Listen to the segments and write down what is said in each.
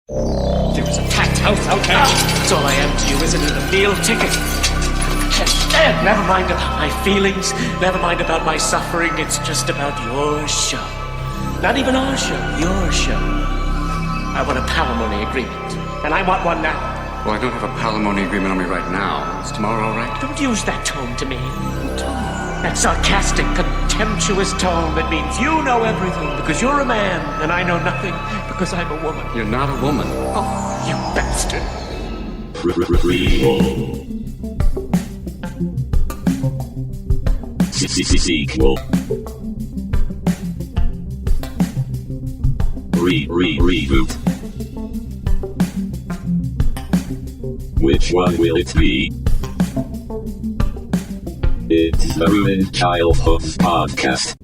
There is a packed house out there. That's all I am to you, isn't it? A meal ticket. Never mind about my feelings. Never mind about my suffering. It's just about your show. Not even our show. Your show. I want a palimony agreement. And I want one now. Well, I don't have a palimony agreement on me right now. Is tomorrow all right? Don't use that tone to me. That sarcastic, contemptuous tone that means you know everything because you're a man and I know nothing because I'm a woman. You're not a woman. Oh, you bastard. Sequel. Reboot. Which one will it be? It's the Ruined Childhoods podcast.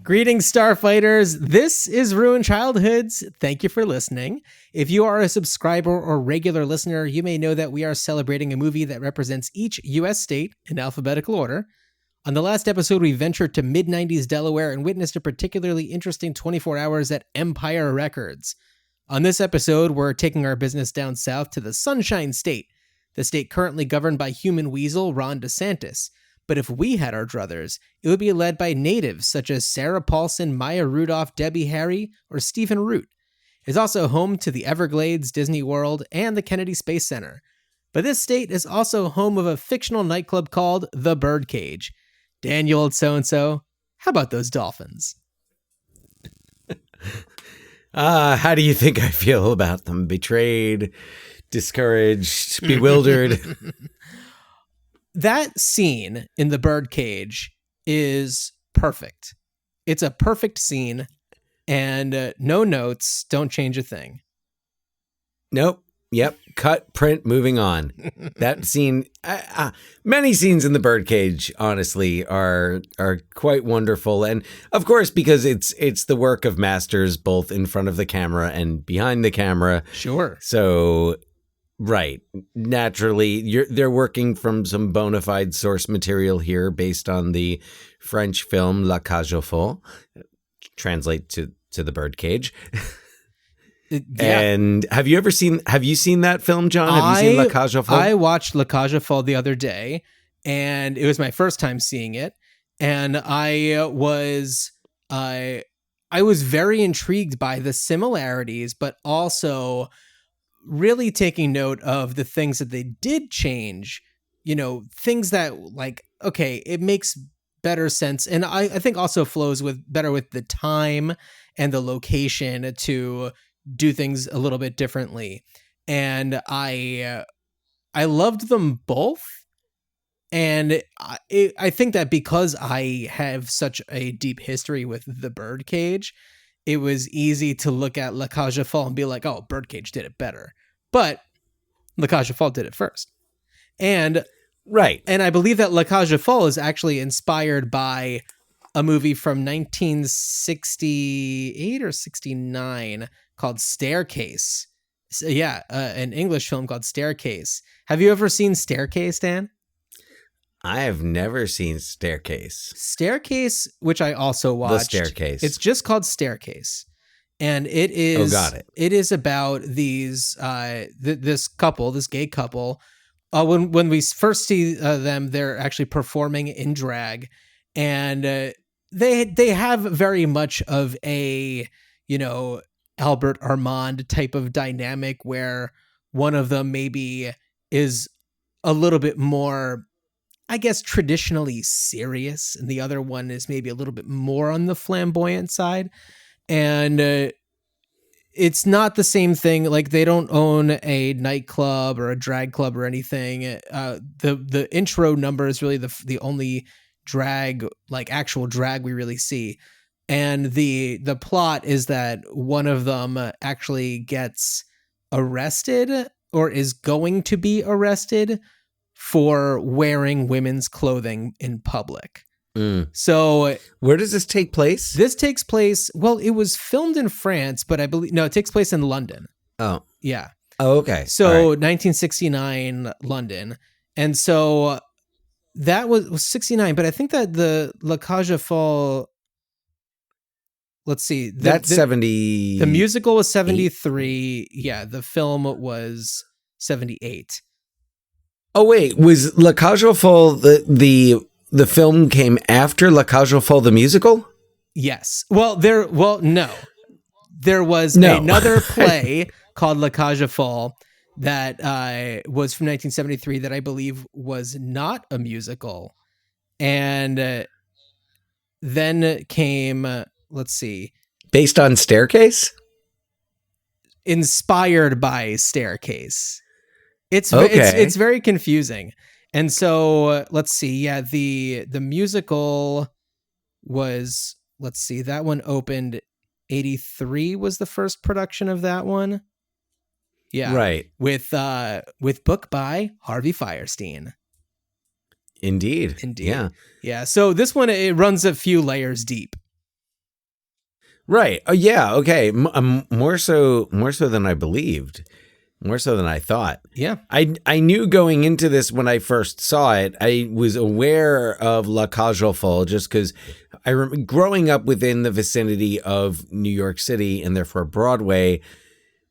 Greetings, Starfighters. This is Ruined Childhoods. Thank you for listening. If you are a subscriber or regular listener, you may know that we are celebrating a movie that represents each U.S. state in alphabetical order. On the last episode, we ventured to mid-90s Delaware and witnessed a particularly interesting 24 hours at Empire Records. On this episode, we're taking our business down south to the Sunshine State, the state currently governed by human weasel Ron DeSantis. But if we had our druthers, it would be led by natives such as Sarah Paulson, Maya Rudolph, Debbie Harry, or Stephen Root. It's also home to the Everglades, Disney World, and the Kennedy Space Center. But this state is also home of a fictional nightclub called the Birdcage. Daniel and so-and-so, how about those dolphins? How do you think I feel about them? Betrayed, discouraged, bewildered? That scene in the Birdcage is perfect. It's a perfect scene, and no notes, don't change a thing. Nope. Yep. Cut, print, moving on. That scene, many scenes in the Birdcage, honestly, are quite wonderful. And of course, because it's the work of masters, both in front of the camera and behind the camera. Sure. So, right. Naturally, they're working from some bona fide source material here based on the French film La Cage aux Folles, translate to the Birdcage. Yeah. And have you seen that film, John? Have you seen La Cage aux Folles? I watched La Cage aux Folles the other day, and it was my first time seeing it. And I was very intrigued by the similarities, but also really taking note of the things that they did change, things that like, okay, it makes better sense. And I think also flows better with the time and the location to do things a little bit differently. And I loved them both. And I think that because I have such a deep history with the Birdcage, it was easy to look at La Cage aux Folles and be like, oh, Birdcage did it better. But La Cage aux Folles did it first. And right. And I believe that La Cage aux Folles is actually inspired by a movie from 1968 or 69 called Staircase. So, yeah, an English film called Staircase. Have you ever seen Staircase, Dan? I have never seen Staircase. Staircase, which I also watched. The Staircase. It's just called Staircase. And it is... Oh, got it. It is about these this gay couple. When we first see them, they're actually performing in drag. And they have very much of a, Albert Armand type of dynamic where one of them maybe is a little bit more, I guess, traditionally serious, and the other one is maybe a little bit more on the flamboyant side. And it's not the same thing. Like, they don't own a nightclub or a drag club or anything. The intro number is really the only drag, like actual drag we really see. And the plot is that one of them actually gets arrested or is going to be arrested for wearing women's clothing in public. So where does this take place? This takes place, well, it was filmed in France, but it takes place in London. Oh. Yeah. Oh, okay. So right. 1969 London. And so that was 69, but I think that the La Cage aux Folles let's see. That's 70. The musical was 73. Yeah, the film was 78. Oh wait, was La Cage aux Folles the film came after La Cage aux Folles the musical? Yes. Well, no. There was No. another play called La Cage aux Folles that was from 1973 that I believe was not a musical. And then came, let's see. Based on Staircase? Inspired by Staircase. It's Okay. it's very confusing. And so let's see. Yeah, the musical was, let's see, that one opened 83 was the first production of that one. Yeah. Right. With book by Harvey Fierstein. Indeed. Yeah. Yeah. So this one, it runs a few layers deep. Right. Oh yeah. Okay. More so than I believed. More so than I thought. Yeah. I knew going into this when I first saw it, I was aware of La Cage aux Folles just because I remember growing up within the vicinity of New York City and therefore Broadway,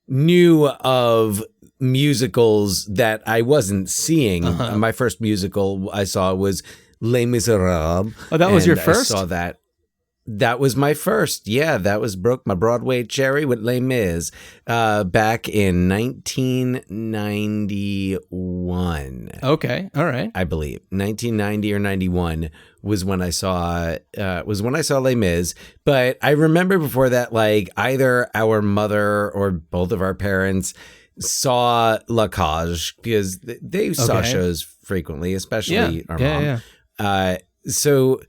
knew of musicals that I wasn't seeing. My first musical I saw was Les Miserables. Oh, that was your first? I saw that. That was my first. Yeah, that was broke my Broadway cherry with Les Mis back in 1991. Okay, all right. I believe 1990 or 91 was when I saw Les Mis. But I remember before that, like either our mother or both of our parents saw La Cage because they saw shows frequently, especially our mom. Yeah. So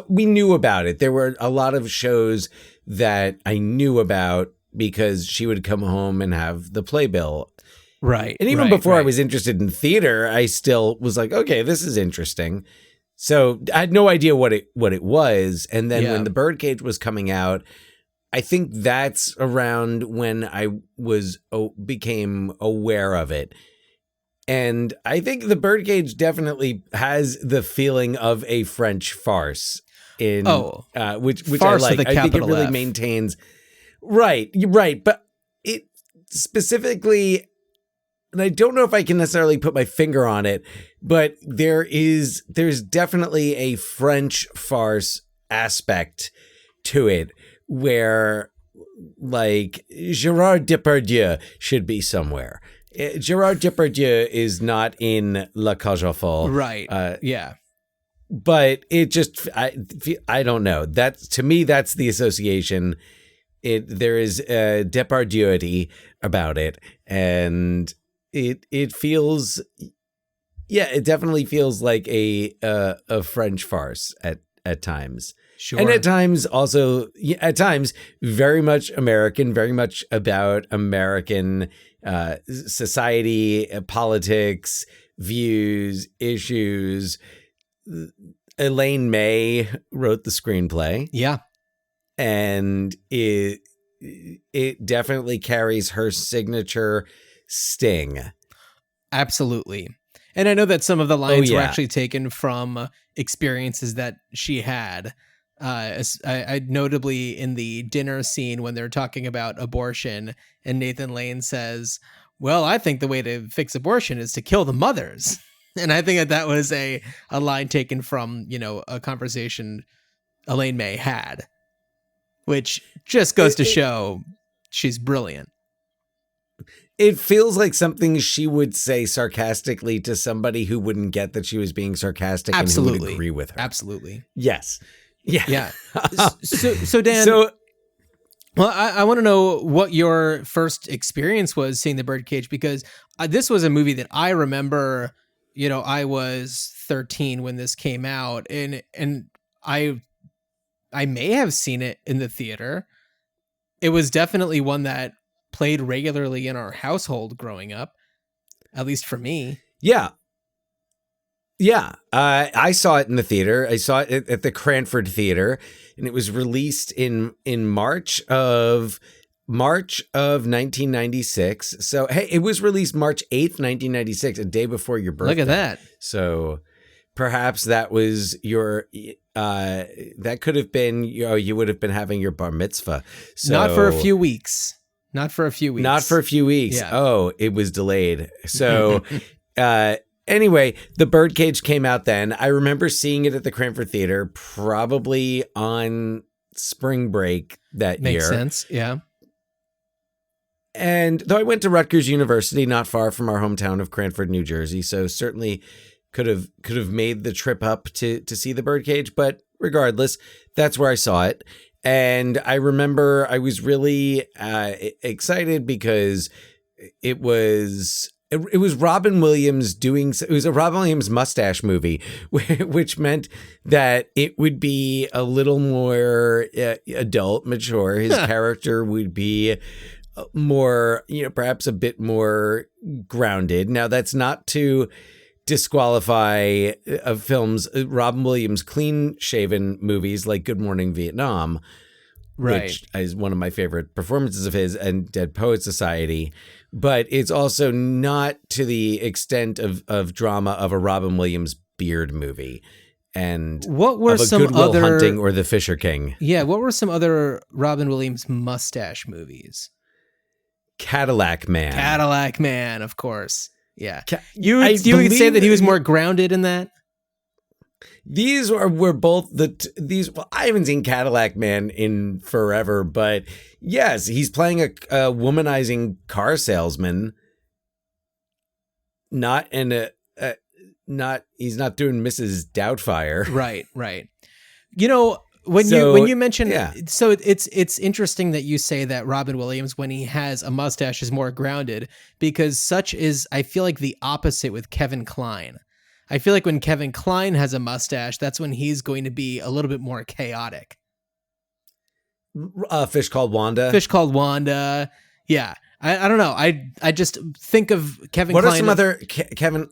we knew about it. There were a lot of shows that I knew about because she would come home and have the playbill. Right. And even before I was interested in theater, I still was like, okay, this is interesting. So I had no idea what it was. And then when the Birdcage was coming out, I think that's around when I became aware of it. And I think the Birdcage definitely has the feeling of a French farce which farce I like. With a I think it really F. maintains. Right. But it specifically, and I don't know if I can necessarily put my finger on it, but there's definitely a French farce aspect to it where like Gérard Depardieu should be somewhere. Gérard Depardieu is not in La Cage aux Folles. Right. Yeah. But it just, I don't know. To me, that's the association. There is Depardieu-ity about it. And it feels, it definitely feels like a French farce at times. Sure. And at times also, very much American, very much about American society, politics, views, issues. Elaine May wrote the screenplay. Yeah. And it definitely carries her signature sting. Absolutely. And I know that some of the lines were actually taken from experiences that she had. I notably in the dinner scene when they're talking about abortion and Nathan Lane says, well, I think the way to fix abortion is to kill the mothers. And I think that was a line taken from, a conversation Elaine May had, which just goes to show she's brilliant. It feels like something she would say sarcastically to somebody who wouldn't get that she was being sarcastic. Absolutely. And who would agree with her. Absolutely. Yes. Yeah. So Dan, well, I want to know what your first experience was seeing The Birdcage, because this was a movie that I remember, I was 13 when this came out, and I may have seen it in the theater. It was definitely one that played regularly in our household growing up, at least for me. Yeah. Yeah, I saw it in the theater. I saw it at the Cranford Theater, and it was released in March of 1996. So, hey, it was released March 8th, 1996, a day before your birthday. Look at that. So, perhaps that was your that could have been, you would have been having your bar mitzvah. So Not for a few weeks. Not for a few weeks. Not for a few weeks. Yeah. Oh, it was delayed. So anyway, The Birdcage came out then. I remember seeing it at the Cranford Theater, probably on spring break that year. Makes sense. Yeah. And though I went to Rutgers University, not far from our hometown of Cranford, New Jersey, so certainly could have made the trip up to see The Birdcage. But regardless, that's where I saw it. And I remember I was really excited because it was Robin Williams it was a Robin Williams mustache movie, which meant that it would be a little more adult, mature. His character would be more, perhaps a bit more grounded. Now, that's not to disqualify films, Robin Williams clean-shaven movies like Good Morning Vietnam, Right. which is one of my favorite performances of his, and Dead Poets Society. But it's also not to the extent of drama of a Robin Williams beard movie. And What were of a some Good Will other Hunting or The Fisher King. Yeah, what were some other Robin Williams mustache movies? Cadillac Man. Cadillac Man, of course. Yeah. I You would say believe that he was more grounded in that? These were both these. Well, I haven't seen Cadillac Man in forever, but yes, he's playing a womanizing car salesman. Not in a he's not doing Mrs. Doubtfire. Right. When you mention, so it's interesting that you say that Robin Williams, when he has a mustache, is more grounded, because such is, I feel like, the opposite with Kevin Kline. I feel like when Kevin Kline has a mustache, that's when he's going to be a little bit more chaotic. Fish Called Wanda. Fish Called Wanda. Yeah. I don't know. I just think of Kevin What Kline. are some other Kevin?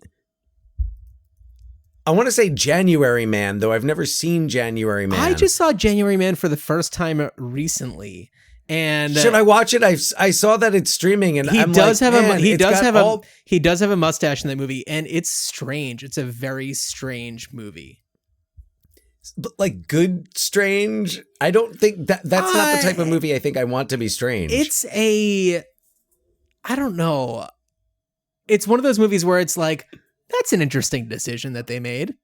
I want to say January Man, though I've never seen January Man. I just saw January Man for the first time recently. And should I watch it? I saw that it's streaming, and he I'm does like, have man, he does have a mustache in that movie, and it's strange. It's a very strange movie. But like good strange. I don't think that's not the type of movie I think I want to be strange. I don't know. It's one of those movies where it's like, that's an interesting decision that they made.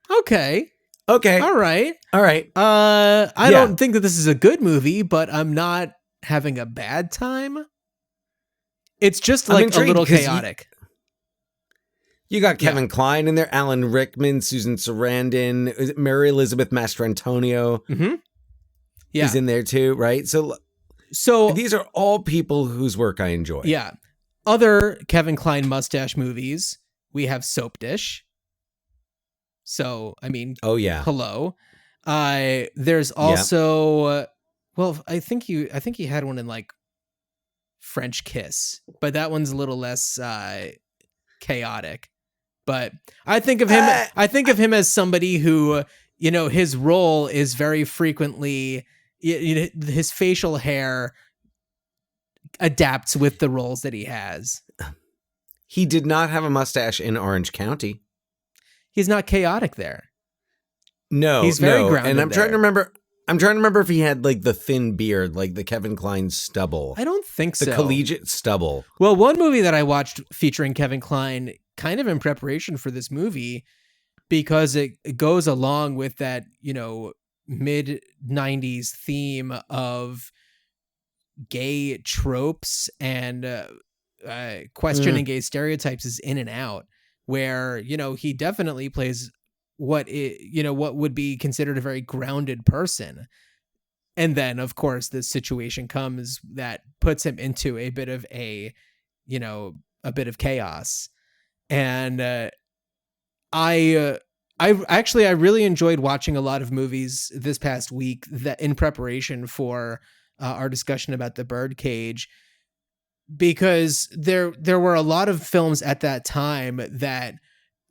Okay. All right. I don't think that this is a good movie, but I'm not having a bad time. It's just like a little chaotic. You got Kevin Kline in there, Alan Rickman, Susan Sarandon, is it Mary Elizabeth Mastrantonio? Mm-hmm. Yeah. He's in there too, right? So these are all people whose work I enjoy. Yeah. Other Kevin Kline mustache movies, we have Soap Dish. So, I mean, hello. There's also, I think he had one in like French Kiss, but that one's a little less chaotic. But I think of him as somebody who, his role is very frequently, his facial hair adapts with the roles that he has. He did not have a mustache in Orange County. He's not chaotic there. No, he's very grounded. And I'm trying to remember if he had like the thin beard, like the Kevin Kline stubble. I don't think so. The collegiate stubble. Well, one movie that I watched featuring Kevin Kline, kind of in preparation for this movie, because it goes along with that, mid 90s theme of gay tropes and questioning gay stereotypes, is In and Out, where, he definitely plays what would be considered a very grounded person. And then, of course, the situation comes that puts him into a bit of a bit of chaos. And I really enjoyed watching a lot of movies this past week that in preparation for our discussion about The Birdcage, because there were a lot of films at that time that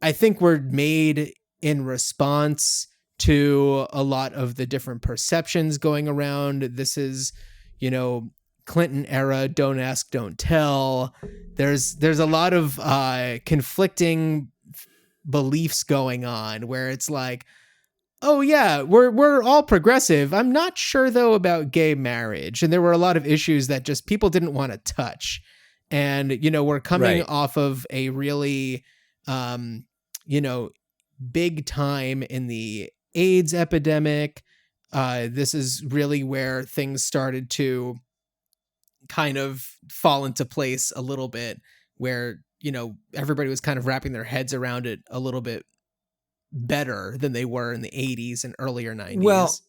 I think were made in response to a lot of the different perceptions going around. This is, Clinton era, Don't Ask, Don't Tell. There's a lot of conflicting beliefs going on where it's like, oh yeah, we're all progressive. I'm not sure though about gay marriage. And there were a lot of issues that just people didn't want to touch. And, we're coming off of a really, big time in the AIDS epidemic. This is really where things started to kind of fall into place a little bit, where, everybody was kind of wrapping their heads around it a little bit better than they were in the 80s and earlier 90s.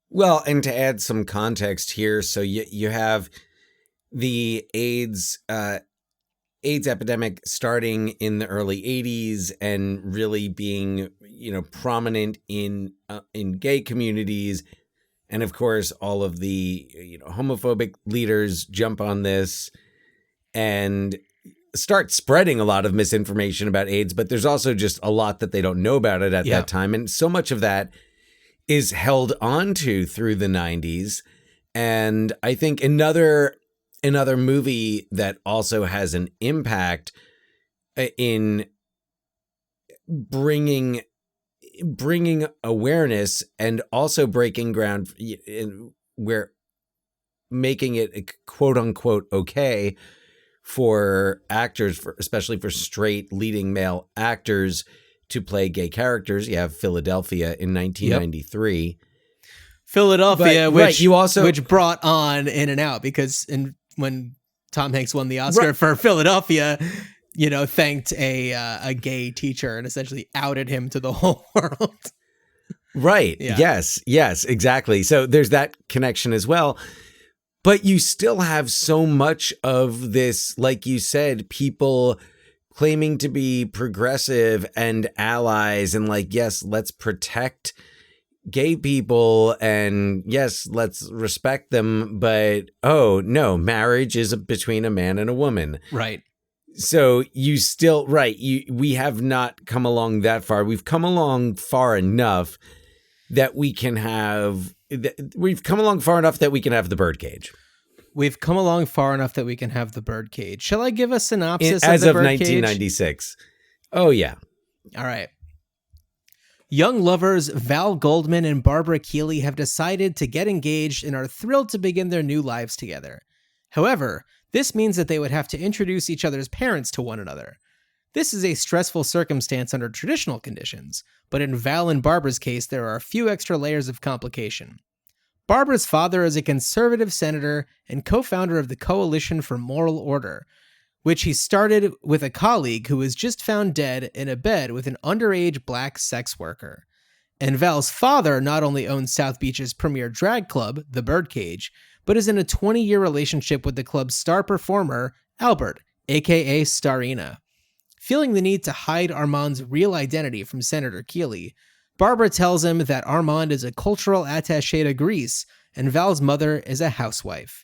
Well, and to add some context here, so you have the AIDS epidemic starting in the early 80s and really being, prominent in gay communities. And of course, all of the, homophobic leaders jump on this and start spreading a lot of misinformation about AIDS. But there's also just a lot that they don't know about it at that time. And so much of that is held onto through the 90s. And I think another movie that also has an impact in bringing awareness and also breaking ground where making it quote unquote okay for actors, especially for straight leading male actors, to play gay characters. You have Philadelphia in 1993. Yep. Philadelphia, but, which brought on In and Out, because when Tom Hanks won the Oscar for Philadelphia, thanked a gay teacher and essentially outed him to the whole world. Right. Yeah. Yes, exactly. So there's that connection as well. But you still have so much of this, like you said, people claiming to be progressive and allies and like, yes, let's protect gay people and yes, let's respect them. But, oh, no, marriage is between a man and a woman. Right. So you still, we have not come along that far. We've come along far enough that we can have, we've come along far enough that we can have the Birdcage. We've come along far enough that we can have the Birdcage. Shall I give a synopsis as of the of Birdcage? 1996? Oh, yeah. All right. Young lovers Val Goldman and Barbara Keeley have decided to get engaged and are thrilled to begin their new lives together. However, this means that they would have to introduce each other's parents to one another. This is a stressful circumstance under traditional conditions, but in Val and Barbara's case, there are a few extra layers of complication. Barbara's father is a conservative senator and co-founder of the Coalition for Moral Order, which he started with a colleague who was just found dead in a bed with an underage black sex worker. And Val's father not only owns South Beach's premier drag club, the Birdcage, but is in a 20-year relationship with the club's star performer, Albert, aka Starina. Feeling the need to hide Armand's real identity from Senator Keeley, Barbara tells him that Armand is a cultural attaché to Greece and Val's mother is a housewife.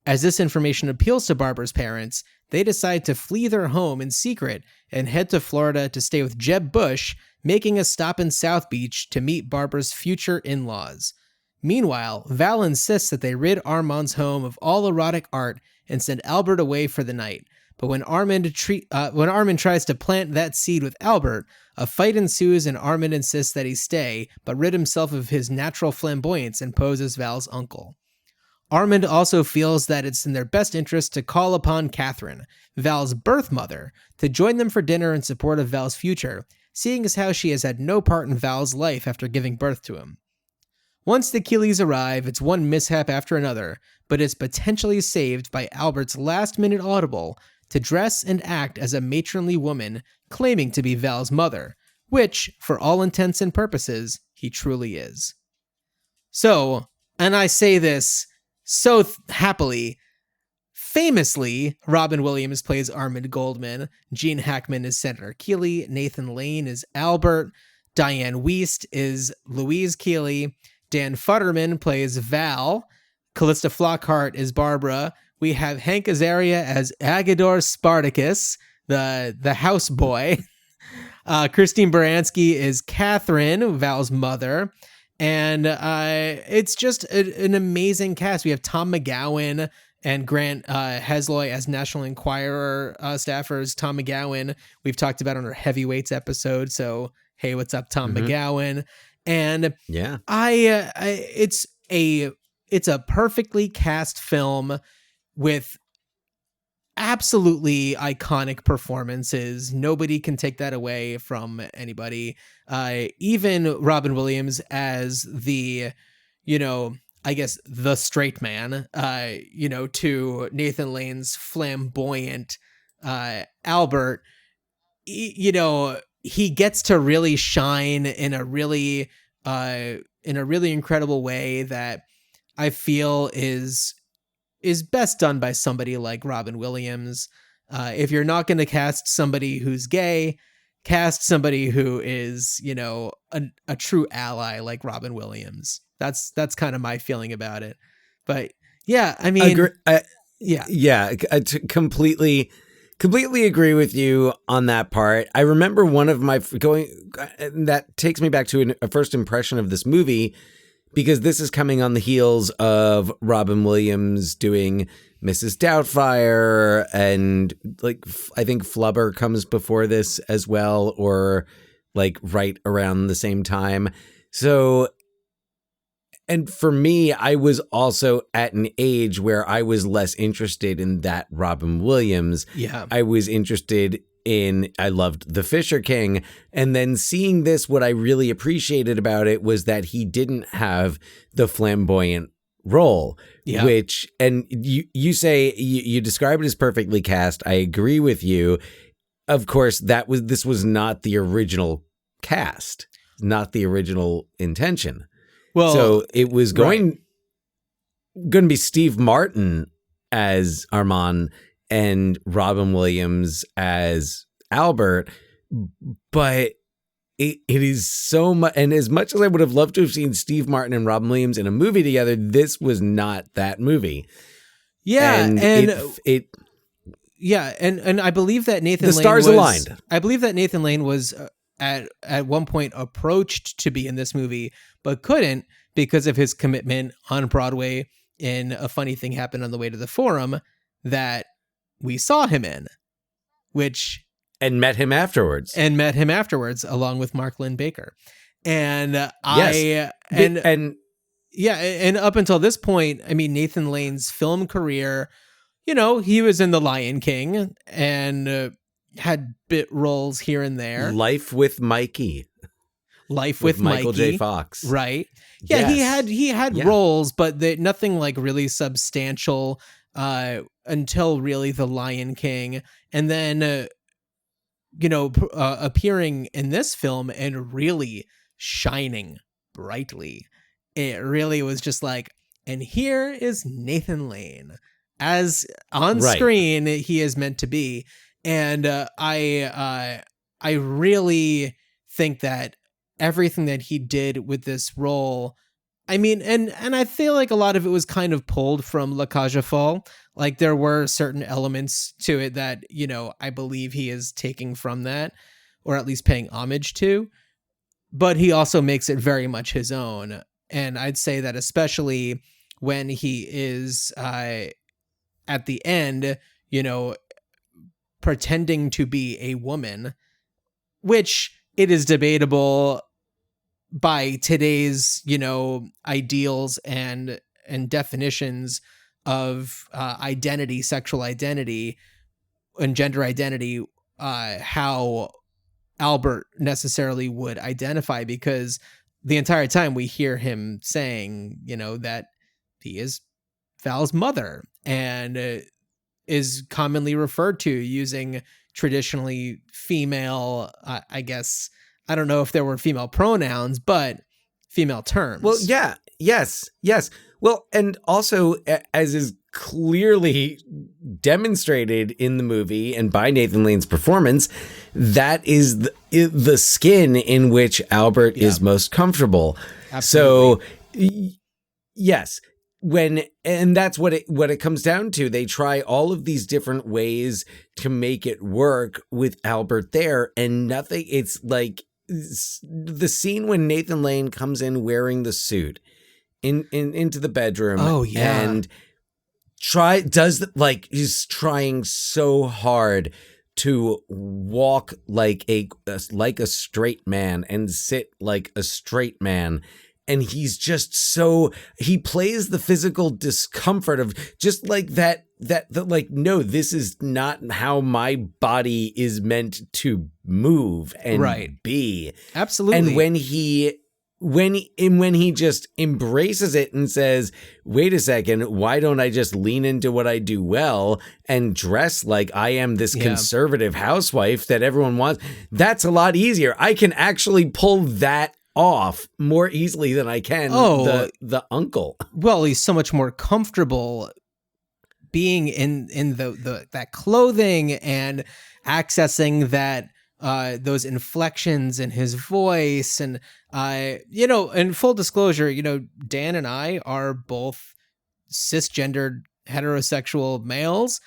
As this information appeals to Barbara's parents, they decide to flee their home in secret and head to Florida to stay with Jeb Bush, making a stop in South Beach to meet Barbara's future in-laws. Meanwhile, Val insists that they rid Armand's home of all erotic art and send Albert away for the night. But when Armand tries to plant that seed with Albert, a fight ensues and Armand insists that he stay, but rid himself of his natural flamboyance and pose as Val's uncle. Armand also feels that it's in their best interest to call upon Catherine, Val's birth mother, to join them for dinner in support of Val's future, seeing as how she has had no part in Val's life after giving birth to him. Once the Keeleys arrive, it's one mishap after another, but it's potentially saved by Albert's last-minute audible to dress and act as a matronly woman claiming to be Val's mother, which, for all intents and purposes, he truly is. So, and I say this so happily, famously, Robin Williams plays Armand Goldman, Gene Hackman is Senator Keeley, Nathan Lane is Albert, Diane Wiest is Louise Keeley, Dan Futterman plays Val, Callista Flockhart is Barbara. We have Hank Azaria as Agador Spartacus, the houseboy. Christine Baranski is Catherine, Val's mother. And it's just an amazing cast. We have Tom McGowan and Grant Hesloy as National Enquirer staffers. Tom McGowan, we've talked about on our Heavyweights episode. So, hey, what's up, Tom McGowan? And Yeah. it's a perfectly cast film with absolutely iconic performances. Nobody can take that away from anybody. Even Robin Williams as the, I guess the straight man, to Nathan Lane's flamboyant Albert. He gets to really shine in a really incredible way that I feel is best done by somebody like Robin Williams. If you're not going to cast somebody who's gay, cast somebody who is, a true ally like Robin Williams. That's kind of my feeling about it. But yeah, I mean, completely agree with you on that part. I remember one of my that takes me back to a first impression of this movie, because this is coming on the heels of Robin Williams doing Mrs. Doubtfire, and like I think Flubber comes before this as well, or like right around the same time. So, and for me, I was also at an age where I was less interested in that Robin Williams. Yeah. I was interested I loved The Fisher King. And then seeing this, what I really appreciated about it was that he didn't have the flamboyant role, which, and you say, you describe it as perfectly cast. I agree with you. Of course, this was not the original cast, not the original intention. Well, so it was going to be Steve Martin as Armand and Robin Williams as Albert, but it is so much. And as much as I would have loved to have seen Steve Martin and Robin Williams in a movie together, this was not that movie. Yeah, and I believe that Nathan Lane aligned. I believe that Nathan Lane was at one point approached to be in this movie, but couldn't because of his commitment on Broadway in A Funny Thing Happened on the Way to the Forum that we saw him in, and met him afterwards, along with Mark Lynn Baker. And up until this point, I mean, Nathan Lane's film career, he was in The Lion King and had bit roles here and there. Life with Mikey. With Michael Mikey. J. Fox. Right. Yeah, yes. he had roles, but nothing like really substantial until really The Lion King. And then, appearing in this film and really shining brightly. It really was just like, and here is Nathan Lane as on screen he is meant to be. And I really think that everything that he did with this role, I mean, and I feel like a lot of it was kind of pulled from La Cage aux Folles. Like there were certain elements to it that, I believe he is taking from that, or at least paying homage to, but he also makes it very much his own. And I'd say that especially when he is at the end, pretending to be a woman, which it is debatable by today's, ideals and definitions of identity, sexual identity, and gender identity, how Albert necessarily would identify, because the entire time we hear him saying, that he is Val's mother and is commonly referred to using traditionally female, I guess, I don't know if there were female pronouns, but female terms. Well, yeah. Yes. Well, and also, as is clearly demonstrated in the movie and by Nathan Lane's performance, that is the skin in which Albert is most comfortable. Absolutely. So, yes. And that's what it comes down to. They try all of these different ways to make it work with Albert there, and nothing. It's like the scene when Nathan Lane comes in wearing the suit into the bedroom. Oh, yeah. And he's trying so hard to walk like a straight man and sit like a straight man. And he's just he plays the physical discomfort of just like that, like, no, this is not how my body is meant to move and be. Absolutely. And when he just embraces it and says, wait a second, why don't I just lean into what I do well and dress like I am this conservative housewife that everyone wants? That's a lot easier. I can actually pull that off more easily than I can the uncle. Well, he's so much more comfortable being in that clothing and accessing that those inflections in his voice. And in full disclosure, Dan and I are both cisgendered heterosexual males.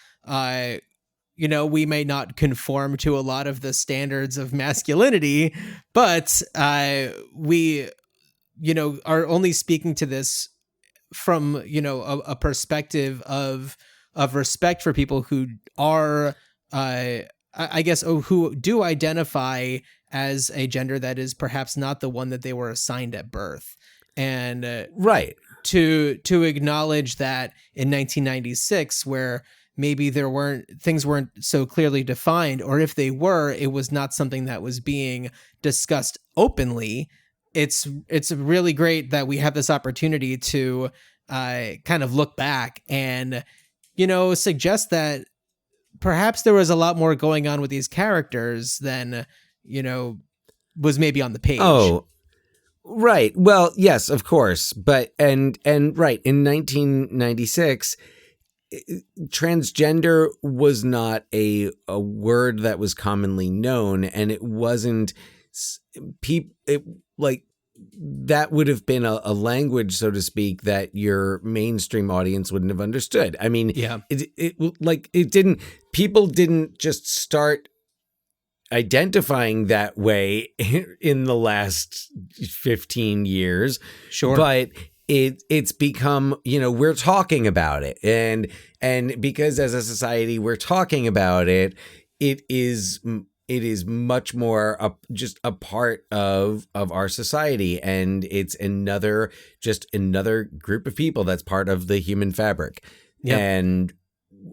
We may not conform to a lot of the standards of masculinity, but we are only speaking to this from a perspective of respect for people who are who do identify as a gender that is perhaps not the one that they were assigned at birth. And to acknowledge that in 1996, where maybe things weren't so clearly defined, or if they were, it was not something that was being discussed openly. It's really great that we have this opportunity to kind of look back and suggest that perhaps there was a lot more going on with these characters than was maybe on the page. Oh, right. Well, yes, of course, but and right, in 1996, transgender was not a word that was commonly known, and it wasn't that would have been a language, so to speak, that your mainstream audience wouldn't have understood. I mean, people didn't just start identifying that way in the last 15 years. Sure. But it's become, we're talking about it. And because as a society, we're talking about it, it is much more just a part of our society. And it's another group of people that's part of the human fabric. Yep. And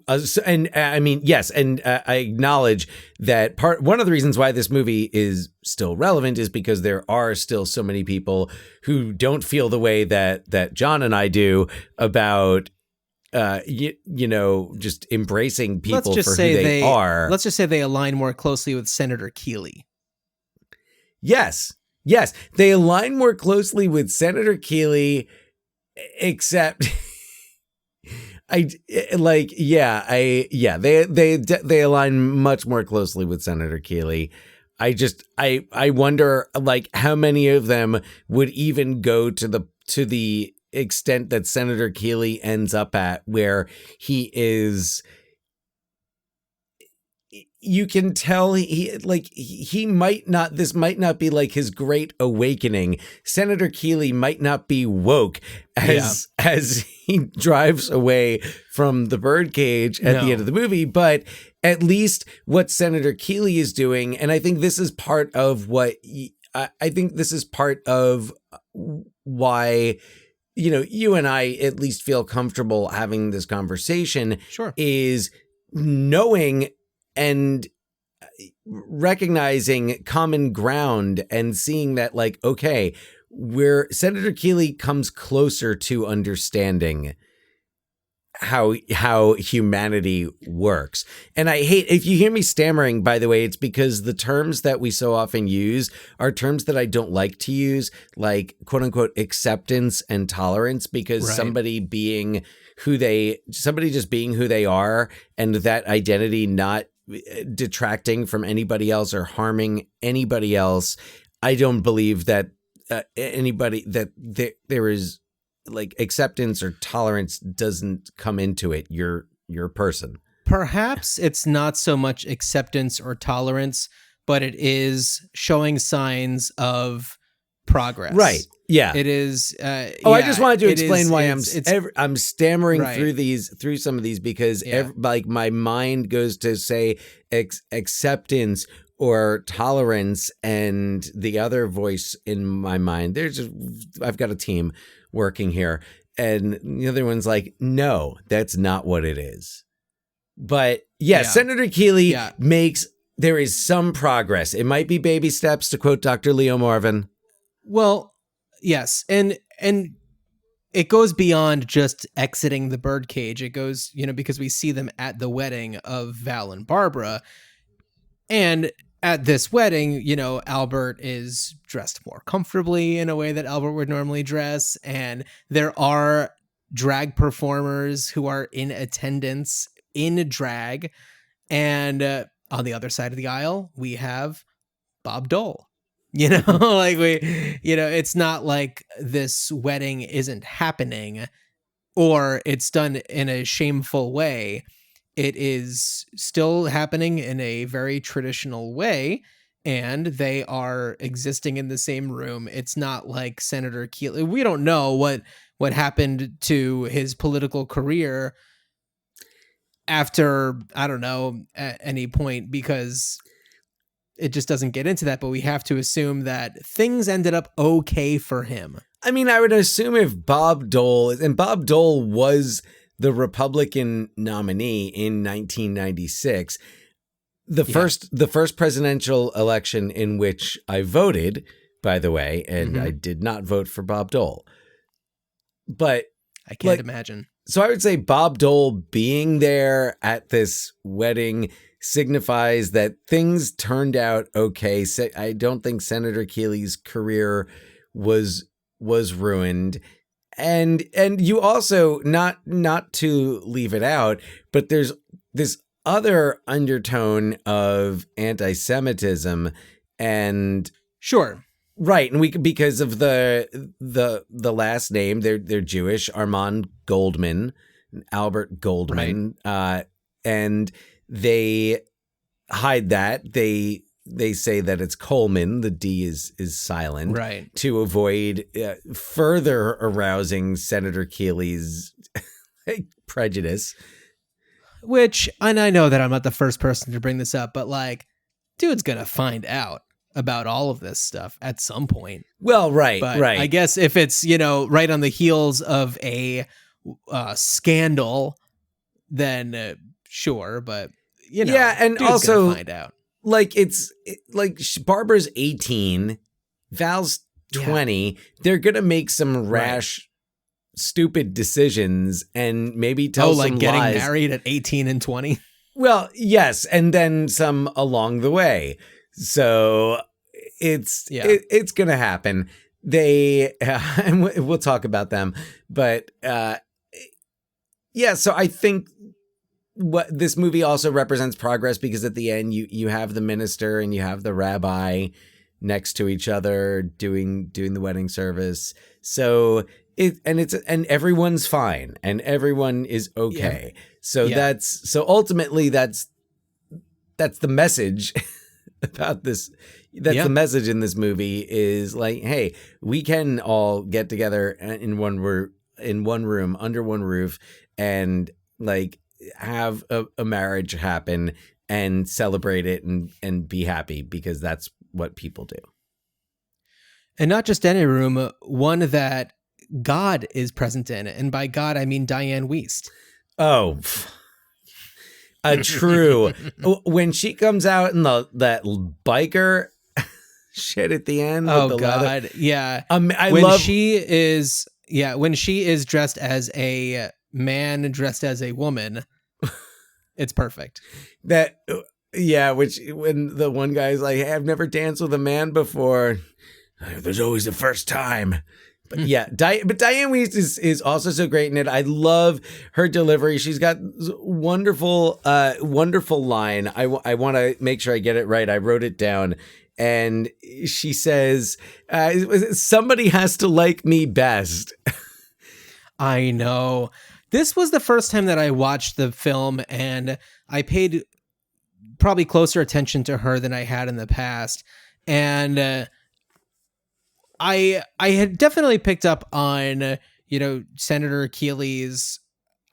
I mean, yes. And I acknowledge that one of the reasons why this movie is still relevant is because there are still so many people who don't feel the way that John and I do about, just embracing people for who they are. Let's just say they align more closely with Senator Keeley. Yes. They align more closely with Senator Keeley, except they align much more closely with Senator Keeley. I wonder how many of them would even go to the extent that Senator Keeley ends up at, where he is, you can tell he might not, this might not be like his great awakening. Senator Keeley might not be woke as he drives away from the birdcage at the end of the movie, but at least what Senator Keeley is doing, and I think this is part of why you and I at least feel comfortable having this conversation. Sure. Is knowing and recognizing common ground and seeing that, okay, where Senator Keeley comes closer to understanding how humanity works. And I hate, if you hear me stammering, by the way, it's because the terms that we so often use are terms that I don't like to use, like quote unquote acceptance and tolerance, because somebody just being who they are, and that identity not detracting from anybody else or harming anybody else. I don't believe that there is acceptance or tolerance doesn't come into it. You're a person. Perhaps it's not so much acceptance or tolerance, but it is showing signs of progress. Right. Yeah. It is. I just wanted to explain why I'm stammering right. through some of these because like my mind goes to say acceptance or tolerance, and the other voice in my mind, I've got a team working here, and the other one's like, no, that's not what it is. But Senator Keeley there is some progress. It might be baby steps, to quote Dr. Leo Marvin. Well, yes, and it goes beyond just exiting the birdcage. It goes, because we see them at the wedding of Val and Barbara, and at this wedding, Albert is dressed more comfortably in a way that Albert would normally dress, and there are drag performers who are in attendance in drag, and on the other side of the aisle, we have Bob Dole. It's not like this wedding isn't happening or it's done in a shameful way. It is still happening in a very traditional way, and they are existing in the same room. It's not like Senator Keeley. We don't know what happened to his political career after, I don't know, at any point, because it just doesn't get into that, but we have to assume that things ended up okay for him. I mean, I would assume if Bob Dole was the Republican nominee in 1996, the first presidential election in which I voted, by the way, and I did not vote for Bob Dole. But I can't imagine. So I would say Bob Dole being there at this wedding signifies that things turned out okay. I don't think Senator Keeley's career was ruined. And you also, not to leave it out, but there's this other undertone of anti-Semitism, and sure, right, and because of the last name, they're Jewish, Armand Goldman, Albert Goldman, right. And they hide that. They say that it's Coleman. The D is silent, right, to avoid further arousing Senator Keeley's prejudice. Which, and I know that I'm not the first person to bring this up, but like, dude's gonna find out about all of this stuff at some point. Well, right, but right. I guess if it's right on the heels of a scandal, then sure. But and dude's also gonna find out. Like like Barbara's 18, Val's 20. They're gonna make some rash, stupid decisions, and maybe tell some like getting lies. Married at 18 and 20. Well, yes, and then some along the way. So it's gonna happen. They and we'll talk about them, but so I think what this movie also represents progress, because at the end you have the minister and you have the rabbi next to each other doing the wedding service. So and everyone's fine and everyone is okay. Yeah. So ultimately that's the message about this. That's the message in this movie is like, hey, we can all get together in one room under one roof and like have a marriage happen and celebrate it and be happy, because that's what people do. And not just any room, one that God is present in. And by God, I mean Diane Wiest. Oh, true. When she comes out in that biker shit at the end. Oh, God. Leather. Yeah. When she is dressed as a man dressed as a woman, it's perfect. Which when the one guy's like, hey, I've never danced with a man before, there's always a first time. But but Diane Wiest is also so great in it. I love her delivery. She's got wonderful line. I want to make sure I get it right. I wrote it down. And she says, somebody has to like me best. I know. This was the first time that I watched the film, and I paid probably closer attention to her than I had in the past. And I had definitely picked up on, Senator Keeley's,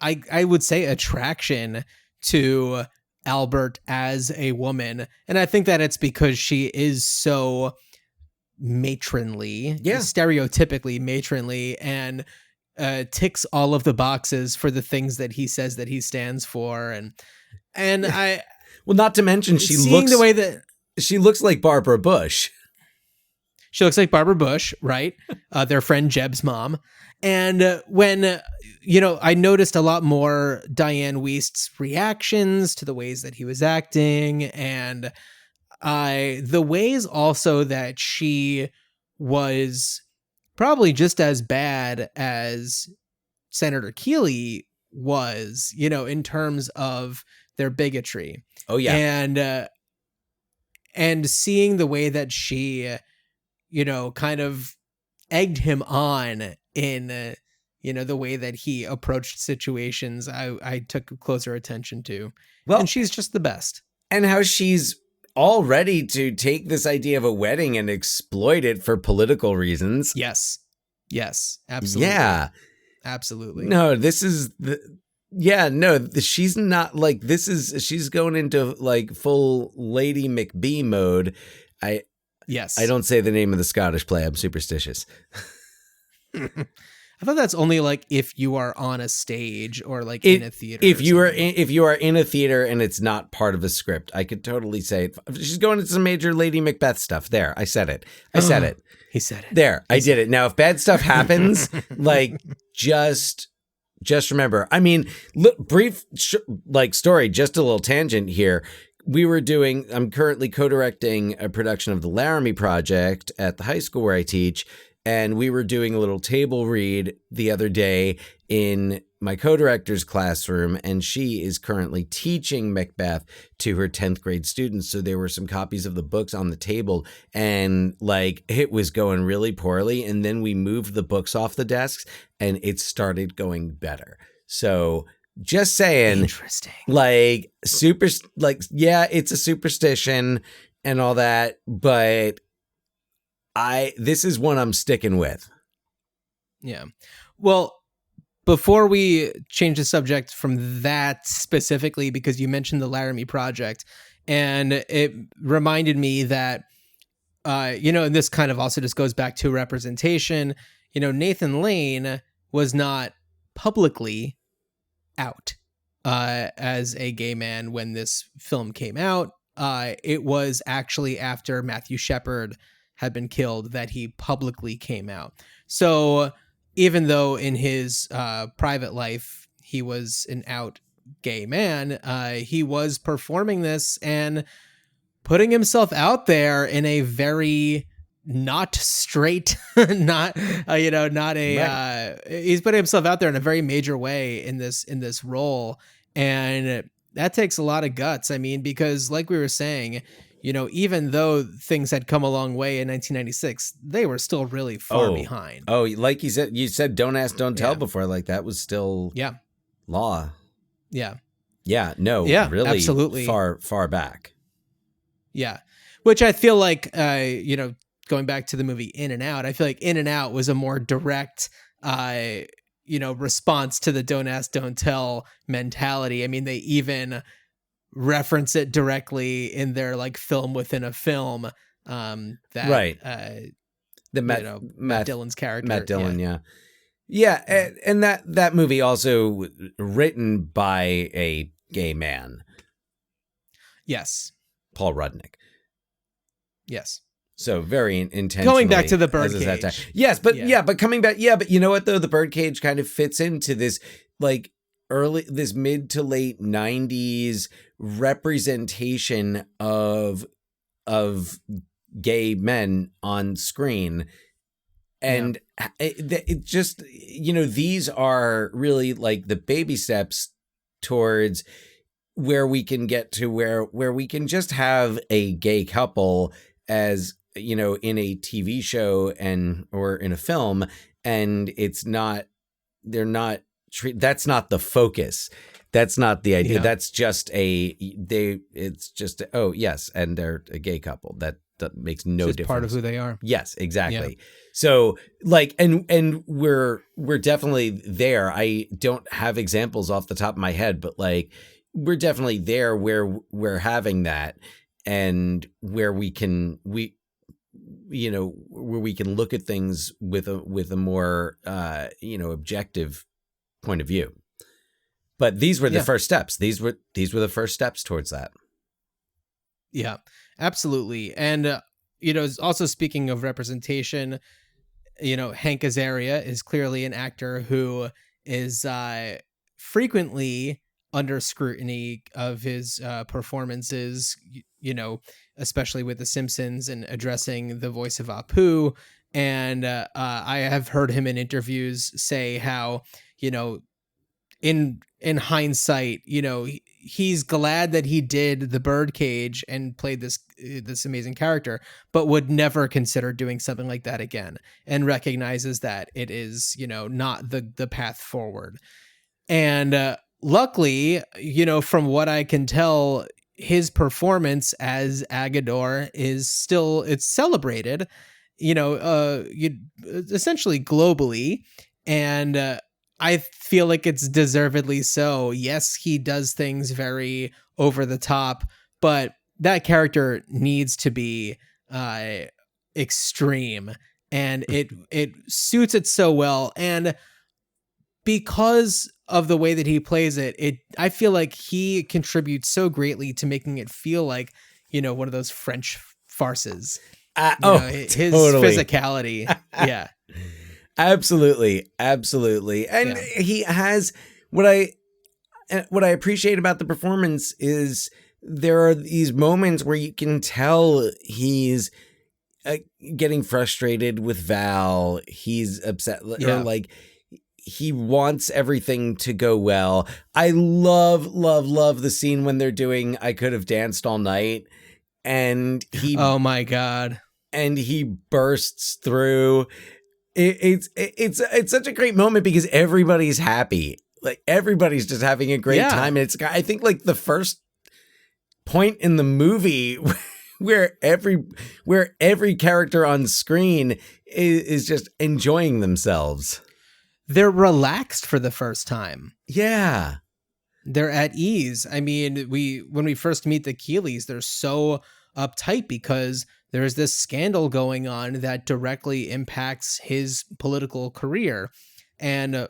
I would say, attraction to Albert as a woman. And I think that it's because she is so matronly, stereotypically matronly, and ticks all of the boxes for the things that he says that he stands for. And I, well, not to mention she looks like Barbara Bush. She looks like Barbara Bush, right? Their friend Jeb's mom. And when, I noticed a lot more Diane Wiest's reactions to the ways that he was acting, and the ways also that she was probably just as bad as Senator Keeley was, in terms of their bigotry. Oh, yeah. And seeing the way that she, kind of egged him on in, the way that he approached situations, I took closer attention to. Well, and she's just the best. And how she's all ready to take this idea of a wedding and exploit it for political reasons. Yes, absolutely. Yeah. Absolutely. No, she's not like, she's going into like full Lady McBee mode. I don't say the name of the Scottish play. I'm superstitious. I thought that's only like if you are on a stage or like in a theater. If you are in a theater and it's not part of a script, I could totally say it. She's going into some major Lady Macbeth stuff. There, I said it. He said it. There, I did it. Now, if bad stuff happens, like just remember. I mean, look, brief story. Just a little tangent here. I'm currently co-directing a production of the Laramie Project at the high school where I teach. And we were doing a little table read the other day in my co-director's classroom, and she is currently teaching Macbeth to her 10th grade students. So there were some copies of the books on the table, and like it was going really poorly. And then we moved the books off the desks and it started going better. So just saying, interesting. Like it's a superstition and all that, but this is one I'm sticking with. Yeah. Well, before we change the subject from that specifically, because you mentioned the Laramie Project, and it reminded me that, and this kind of also just goes back to representation. Nathan Lane was not publicly out as a gay man when this film came out. It was actually after Matthew Shepard had been killed that he publicly came out. So even though in his private life he was an out gay man, he was performing this and putting himself out there in a very not straight, he's putting himself out there in a very major way in this role. And that takes a lot of guts. I mean, because like we were saying, even though things had come a long way in 1996, they were still really far behind. Oh, like you said, don't ask, don't tell before. Like that was still law. Yeah. Yeah. No, really absolutely. Far back. Yeah. Which I feel like, going back to the movie In and Out, I feel like In and Out was a more direct, response to the don't ask, don't tell mentality. I mean, they even reference it directly in their like film within a film. Matt Dillon's character, Matt Dillon, yeah. And that movie also written by a gay man. Yes, Paul Rudnick. Yes. So very intentionally. Going back to the Birdcage. Yes, but but coming back, but you know what though, the Birdcage kind of fits into this like this mid to late 90s representation of gay men on screen. And it just, these are really like the baby steps towards where we can get to where we can just have a gay couple as, in a TV show or in a film, and that's not the focus. That's not the idea. Yeah. That's just oh yes, and they're a gay couple. That makes no Just difference. part of who they are. Yes, exactly. So like, and we're definitely there. I don't have examples off the top of my head, but like, we're definitely there where we're having that, and where we can look at things with a more objective point of view. But these were the first steps. These were the first steps towards that. Yeah, absolutely. And, also speaking of representation, Hank Azaria is clearly an actor who is frequently under scrutiny of his performances, especially with The Simpsons and addressing the voice of Apu. And I have heard him in interviews say how, in hindsight, he's glad that he did the Birdcage and played this amazing character, but would never consider doing something like that again, and recognizes that it is, not the path forward. And luckily, from what I can tell, his performance as Agador it's celebrated, essentially globally. And I feel like it's deservedly so. Yes, he does things very over the top, but that character needs to be extreme, and it suits it so well. And because of the way that he plays it, I feel like he contributes so greatly to making it feel like, one of those French farces. His totally. physicality. Yeah. Absolutely. And he has what I appreciate about the performance is there are these moments where you can tell he's getting frustrated with Val. He's upset, or like he wants everything to go well. I love the scene when they're doing I Could Have Danced All Night, and he oh my God, and he bursts through. It's such a great moment because everybody's happy. Like everybody's just having a great time. And it's, I think, like the first point in the movie where every character on screen is just enjoying themselves. They're relaxed for the first time. Yeah. They're at ease. I mean, when we first meet the Keeleys, they're so uptight because there's this scandal going on that directly impacts his political career. And,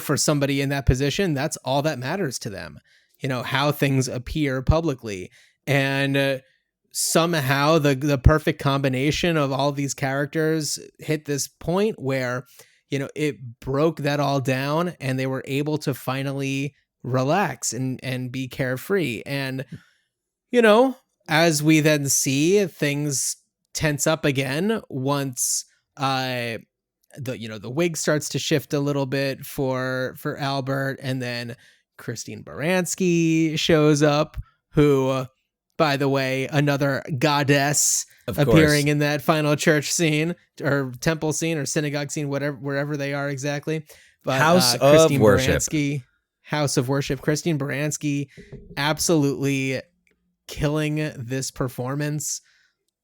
for somebody in that position, that's all that matters to them, how things appear publicly. And somehow the perfect combination of all these characters hit this point where, it broke that all down, and they were able to finally relax and be carefree. And, as we then see things tense up again once the wig starts to shift a little bit for Albert, and then Christine Baranski shows up, who, by the way, another goddess appearing in that final church scene or temple scene or synagogue scene, wherever they are exactly. But House Christine of Worship. Baranski, House of Worship. Christine Baranski absolutely killing this performance.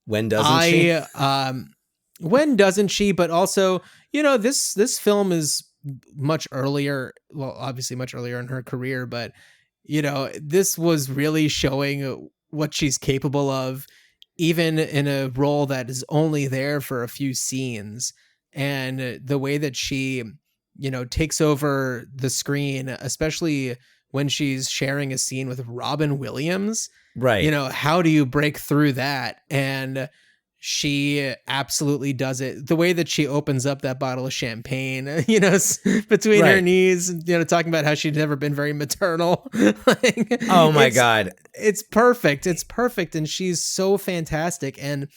When doesn't she? When doesn't she? But also, this film is much earlier. Well, obviously much earlier in her career, but this was really showing what she's capable of, even in a role that is only there for a few scenes. And the way that she, takes over the screen, especially when she's sharing a scene with Robin Williams. Right. How do you break through that? And she absolutely does it. The way that she opens up that bottle of champagne, between her knees, talking about how she'd never been very maternal. Oh my God. It's perfect. It's perfect. And she's so fantastic. And,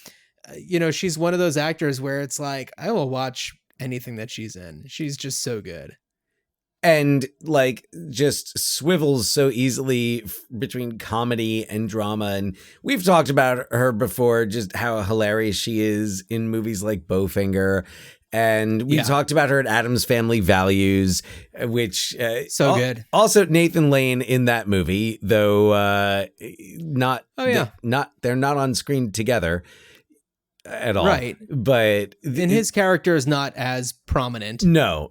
she's one of those actors where it's like, I will watch anything that she's in. She's just so good. And like just swivels so easily between comedy and drama. And we've talked about her before, just how hilarious she is in movies like Bowfinger. And we talked about her at Addams Family Values, which good. Also, Nathan Lane in that movie, though they're not on screen together at all. Right. But his character is not as prominent. No.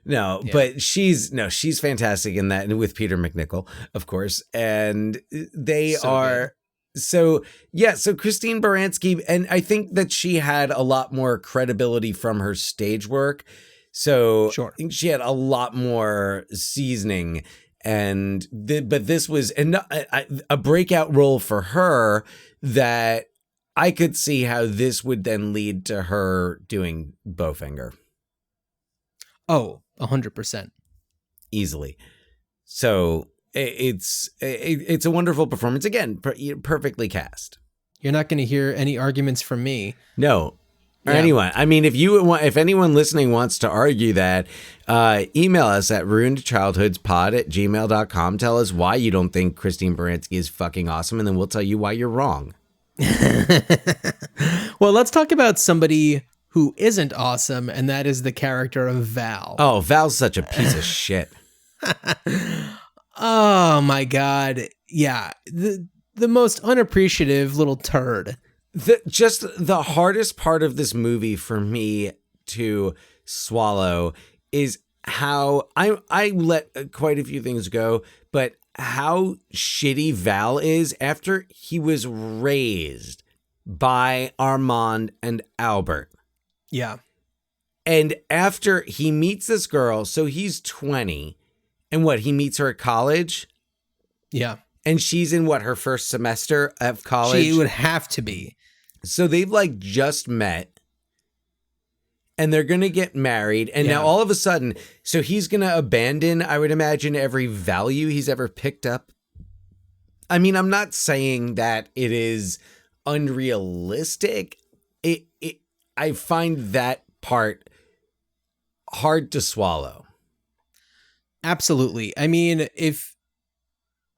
Yeah. But she's fantastic in that, and with Peter McNichol, of course. And they are. Good. So Christine Baranski, and I think that she had a lot more credibility from her stage work. So I think she had a lot more seasoning, but this was a breakout role for her that I could see how this would then lead to her doing Bowfinger. Oh, 100%. Easily. So it's a wonderful performance. Again, perfectly cast. You're not going to hear any arguments from me. No. Or anyone. I mean, if anyone listening wants to argue that, email us at ruinedchildhoodspod@gmail.com. Tell us why you don't think Christine Baranski is fucking awesome, and then we'll tell you why you're wrong. Well, let's talk about somebody who isn't awesome, and that is the character of Val. Oh, Val's such a piece of shit. Oh my God. Yeah. The most unappreciative little turd. The hardest part of this movie for me to swallow is how I let quite a few things go, but how shitty Val is after he was raised by Armand and Albert. Yeah. And after he meets this girl, so he's 20, and he meets her at college? Yeah. And she's in her first semester of college? She would have to be. So they've just met, and they're going to get married. And now all of a sudden, so he's going to abandon, I would imagine, every value he's ever picked up. I mean, I'm not saying that it is unrealistic. I find that part hard to swallow. Absolutely. I mean, if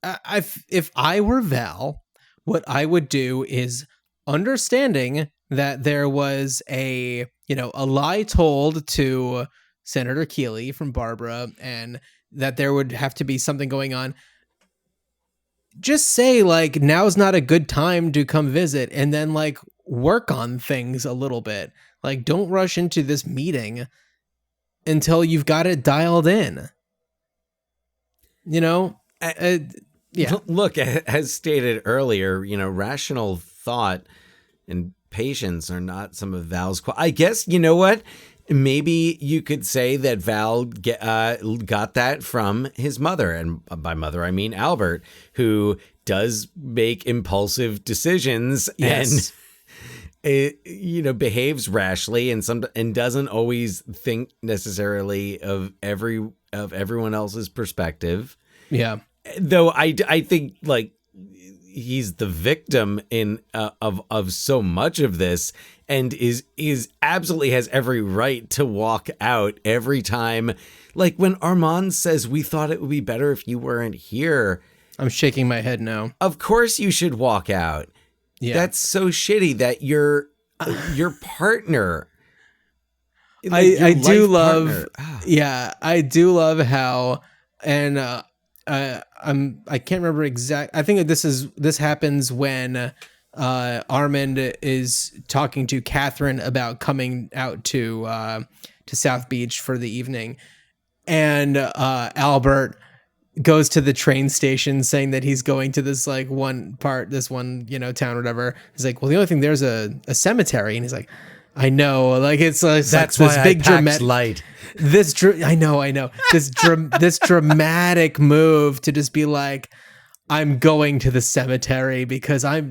I were Val, what I would do is, understanding that there was a lie told to Senator Keeley from Barbara, and that there would have to be something going on, just say now's not a good time to come visit, and then work on things a little bit. Don't rush into this meeting until you've got it dialed in. Yeah. Look, as stated earlier, rational thought and patience are not some of Val's. I guess, you know what? Maybe you could say that Val got that from his mother. And by mother, I mean Albert, who does make impulsive decisions. Yes. And behaves rashly and doesn't always think necessarily of everyone else's perspective. Yeah. Though I think he's the victim of so much of this, and is absolutely has every right to walk out every time. When Armand says, "We thought it would be better if you weren't here." I'm shaking my head no. Of course you should walk out. Yeah. That's so shitty that your partner. I do love how, and I can't remember exact. I think this happens when Armand is talking to Catherine about coming out to South Beach for the evening, and Albert goes to the train station saying that he's going to this one town or whatever. He's like, well, the only thing there's a cemetery, and he's like, I know, it's that's this why big I packed dramatic light. I know this dramatic move to just be like, I'm going to the cemetery because I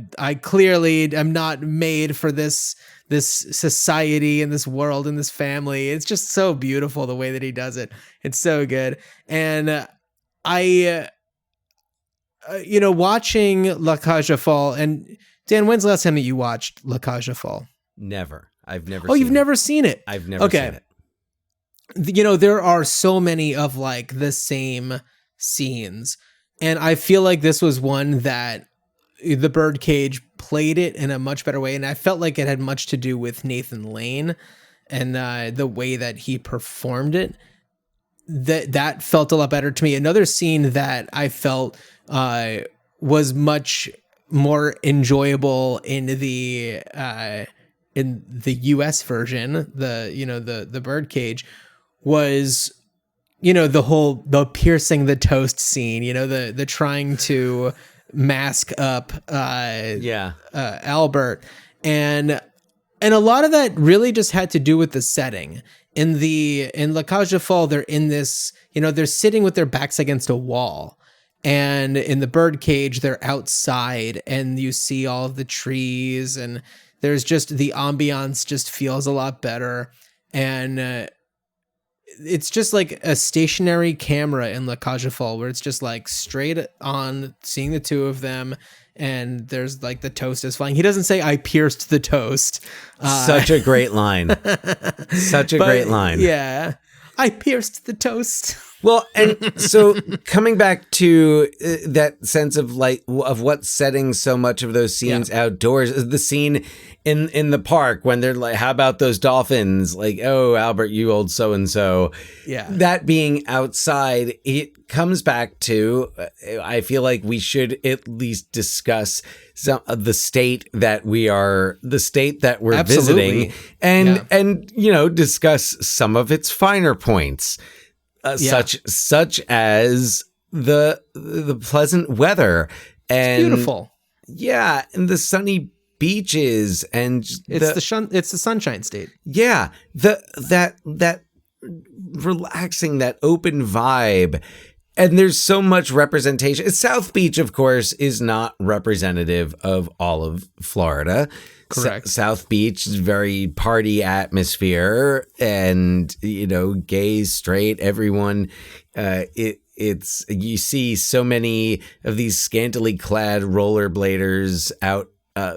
clearly am not made for this society and this world and this family. It's just so beautiful the way that he does it. It's so good. And watching La Cage aux Folles, and Dan, when's the last time that you watched La Cage aux Folles? Never. I've never. Oh, you've never seen it? I've never seen it. There are so many of the same scenes, and I feel like this was one that the Birdcage played it in a much better way, and I felt like it had much to do with Nathan Lane and the way that he performed it, that felt a lot better to me. Another scene that I felt was much more enjoyable in the US version, the Birdcage, was the piercing the toast scene, the trying to mask up Albert, and a lot of that really just had to do with the setting. In La Cage aux Folles, they're in this, they're sitting with their backs against a wall, and in the Birdcage they're outside and you see all of the trees, and there's just the ambiance just feels a lot better. And it's just like a stationary camera in La Cage aux Folles where it's just like straight on seeing the two of them, and there's like the toast is flying. He doesn't say I pierced the toast. Such a great line. Such a great line. Yeah. I pierced the toast. Well, and so coming back to that sense of what's setting so much of those scenes outdoors, is the scene in the park when they're like, how about those dolphins? Like, oh, Albert, you old so-and-so. Yeah. That being outside, it comes back to, I feel like we should at least discuss some of the state that we're visiting, and discuss some of its finer points. Such as the pleasant weather and it's beautiful. Yeah, and the sunny beaches, and it's the Sunshine State. Yeah, that relaxing, that open vibe. And there's so much representation. South Beach, of course, is not representative of all of Florida. Correct. South Beach is very party atmosphere, and gay, straight, everyone. It's you see so many of these scantily clad rollerbladers out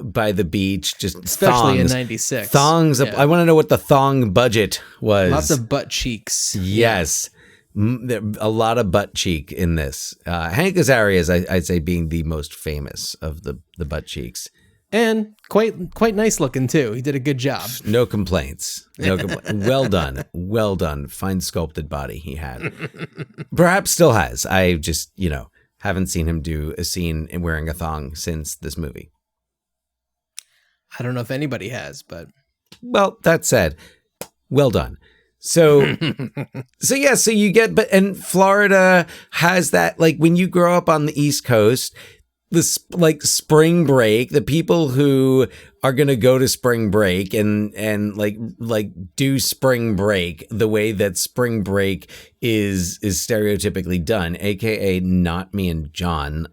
by the beach, just especially thongs, in '96. Thongs. Yeah. I want to know what the thong budget was. Lots of butt cheeks. Yes. A lot of butt cheek in this. Hank Azaria, I'd say, being the most famous of the butt cheeks. And quite nice looking too. He did a good job. No complaints. Well done. Well done. Fine sculpted body he had. Perhaps still has. I just, haven't seen him do a scene in wearing a thong since this movie. I don't know if anybody has, but. Well, that said, well done. So you get, and Florida has that, like when you grow up on the East Coast, this like spring break, the people who are going to go to spring break and like do spring break the way that spring break is stereotypically done, AKA not me and John.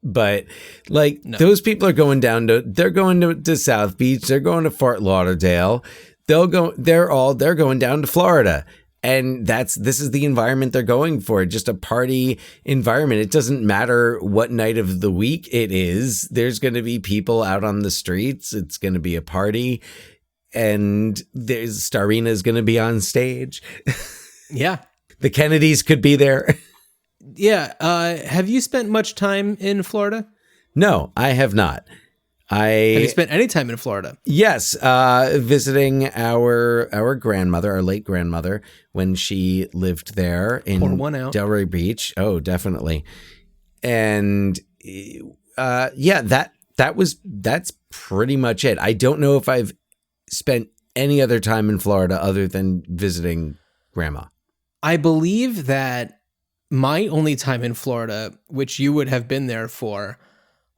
But like those people are going they're going to South Beach. They're going to Fort Lauderdale. They're going down to Florida. And this is the environment they're going for, just a party environment. It doesn't matter what night of the week it is. There's going to be people out on the streets. It's going to be a party, and Starina is going to be on stage. Yeah. The Kennedys could be there. Yeah. Have you spent much time in Florida? No, I have not. Have you spent any time in Florida? Yes, visiting our grandmother, our late grandmother, when she lived there in Delray Beach. Oh, definitely. And that's pretty much it. I don't know if I've spent any other time in Florida other than visiting grandma. I believe that my only time in Florida, which you would have been there for,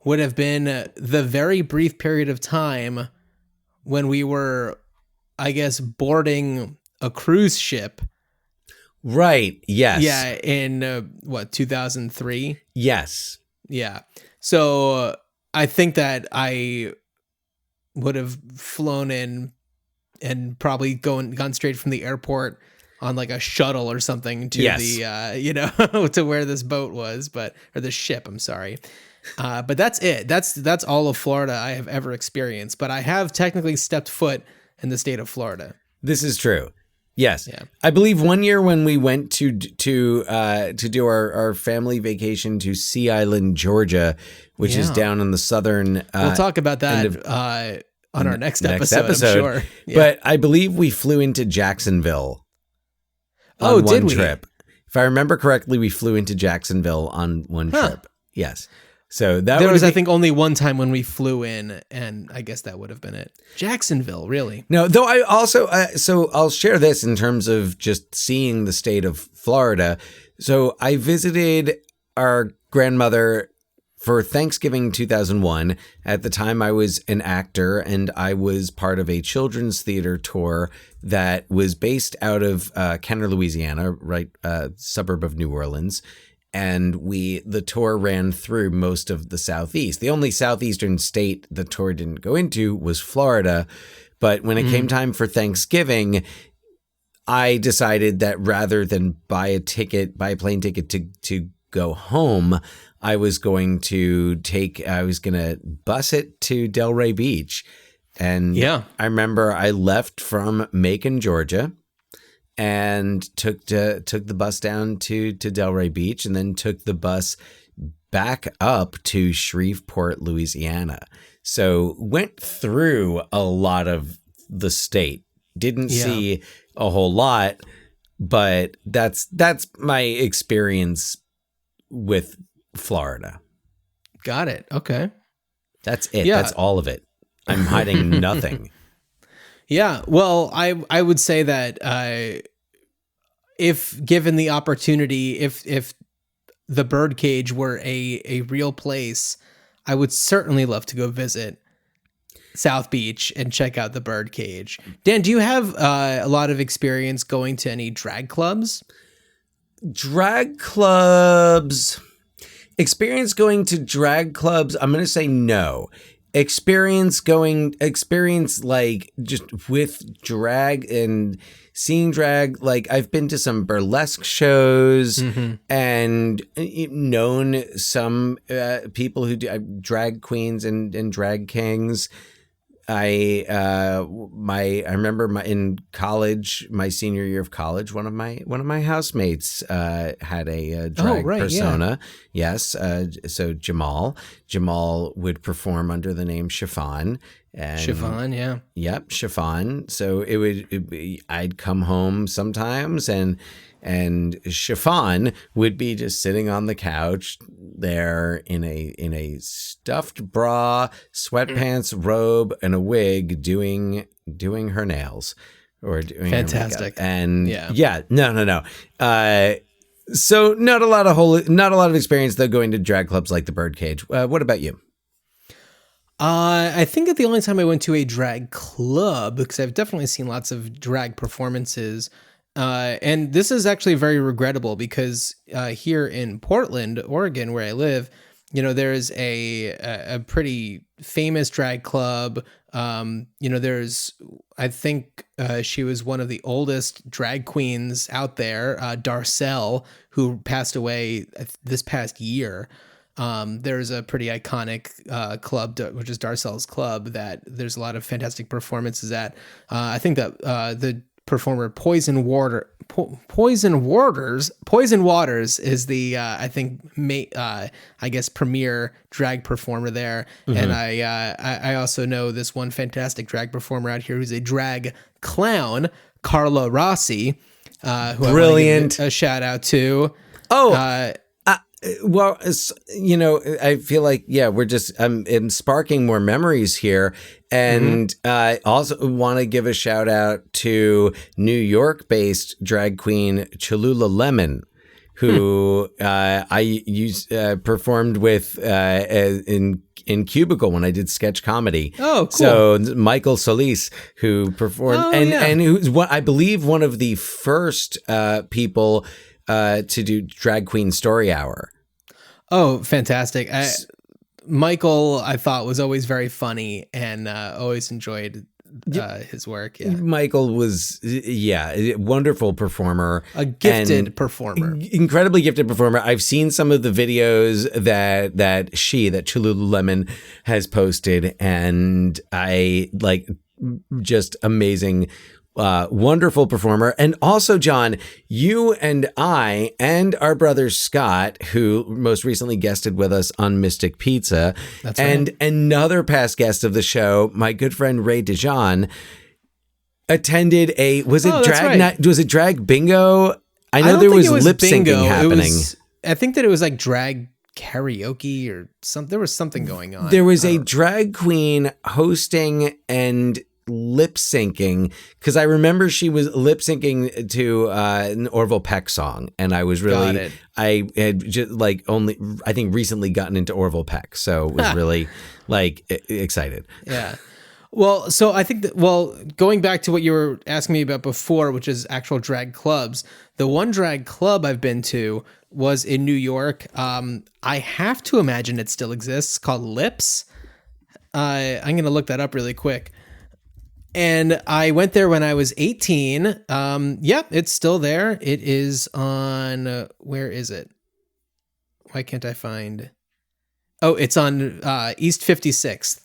would have been the very brief period of time when we were, I guess, boarding a cruise ship. Right. Yes. Yeah. In 2003? Yes. Yeah. So I think that I would have flown in and probably gone straight from the airport on like a shuttle or something to the, to where this boat was, or the ship, I'm sorry. But that's it. That's all of Florida I have ever experienced. But I have technically stepped foot in the state of Florida. This is true. Yes. Yeah. I believe one year when we went to do our family vacation to Sea Island, Georgia, which is down in the southern. We'll talk about that on our next episode. I'm sure. Yeah. But I believe we flew into Jacksonville on Oh, one did we? trip. If I remember correctly, we flew into Jacksonville on one trip. Yes. So there was, I think, only one time when we flew in, and I guess that would have been it. Jacksonville, really? No, though I also, so I'll share this in terms of just seeing the state of Florida. So I visited our grandmother for Thanksgiving 2001. At the time, I was an actor, and I was part of a children's theater tour that was based out of Kenner, Louisiana, right, suburb of New Orleans. And the tour ran through most of the Southeast. The only Southeastern state the tour didn't go into was Florida. But when it came time for Thanksgiving, I decided that rather than buy a plane ticket to go home, I was going to bus it to Delray Beach. And I remember I left from Macon, Georgia, and took the bus down to Delray Beach, and then took the bus back up to Shreveport, Louisiana. So went through a lot of the state. Didn't see a whole lot, but that's my experience with Florida. Got it. Okay. That's it. Yeah. That's all of it. I'm hiding nothing. Yeah. Well, I would say that if given the opportunity, if the Birdcage were a real place, I would certainly love to go visit South Beach and check out the Birdcage. Dan, do you have a lot of experience going to any drag clubs? Drag clubs. Experience going to drag clubs, I'm going to say no. Experience like just with drag and seeing drag, like I've been to some burlesque shows and known some people who do drag queens and drag kings. I remember in college, my senior year of college, one of my housemates had a drag persona. Yeah. Yes, so Jamal would perform under the name Chiffon. And Chiffon, yeah. Yep, Chiffon. So I'd come home sometimes, and Chiffon would be just sitting on the couch there in a stuffed bra, sweatpants, robe, and a wig, doing her nails or doing fantastic. Her makeup. And no. So not a lot of experience though going to drag clubs like the Birdcage. What about you? I think that the only time I went to a drag club, because I've definitely seen lots of drag performances. And this is actually very regrettable because here in Portland, Oregon, where I live, there's a pretty famous drag club. There's, I think she was one of the oldest drag queens out there, Darcel, who passed away this past year. There's a pretty iconic club, which is Darcel's Club, that there's a lot of fantastic performances at. I think that the performer Poison Waters is the I guess premier drag performer there. And I also know this one fantastic drag performer out here who's a drag clown, Carla Rossi, who brilliant. I want to give a shout out to. Well, I feel like, we're just, I'm sparking more memories here. And I also want to give a shout out to New York-based drag queen Cholula Lemon, who I performed with in Cubicle when I did sketch comedy. Oh, cool. So Michael Solis, who performed, and who's I believe one of the first people to do Drag Queen Story Hour. Oh, fantastic. Michael, I thought, was always very funny and always enjoyed his work. Yeah. Michael was, a wonderful performer. A gifted performer. Incredibly gifted performer. I've seen some of the videos that Cholula Lemon has posted, and I just amazing wonderful performer. And also, John, you and I and our brother Scott, who most recently guested with us on Mystic Pizza, That's and right. another past guest of the show, my good friend Ray DeJean, attended That's drag right. night? Was it drag bingo? I know don't there think was it lip syncing bingo. happening. I think that it was like drag karaoke or something. There was something going on. There was a drag queen hosting and lip syncing, because I remember she was lip syncing to an Orville Peck song, and I was really, Got it. I had just I think recently gotten into Orville Peck, so was really excited. Yeah. Well, so I think going back to what you were asking me about before, which is actual drag clubs, the one drag club I've been to was in New York. I have to imagine it still exists, called Lips. I'm going to look that up really quick. And I went there when I was 18. Yep, it's still there. It is on, where is it? Why can't I find? Oh, it's on East 56th.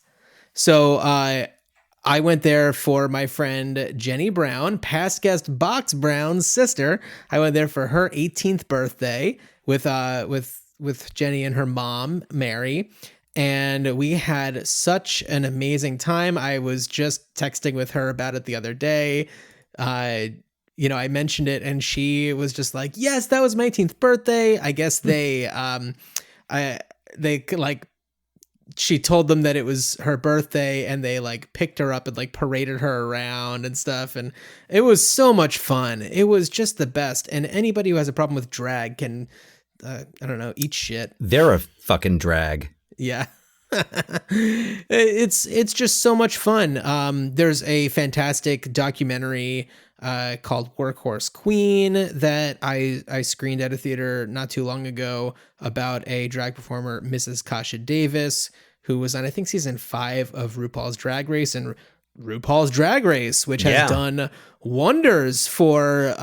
So I went there for my friend Jenny Brown, past guest Box Brown's sister. I went there for her 18th birthday with Jenny and her mom, Mary. And we had such an amazing time. I was just texting with her about it the other day. I mentioned it and she was just like, yes, that was my 18th birthday. I guess she told them that it was her birthday and they like picked her up and like paraded her around and stuff. And it was so much fun. It was just the best. And anybody who has a problem with drag can, eat shit. They're a fucking drag. Yeah. It's just so much fun. There's a fantastic documentary called Workhorse Queen that I screened at a theater not too long ago about a drag performer, Mrs. Kasha Davis, who was on, I think, season 5 of RuPaul's Drag Race, and RuPaul's Drag Race, which has done wonders for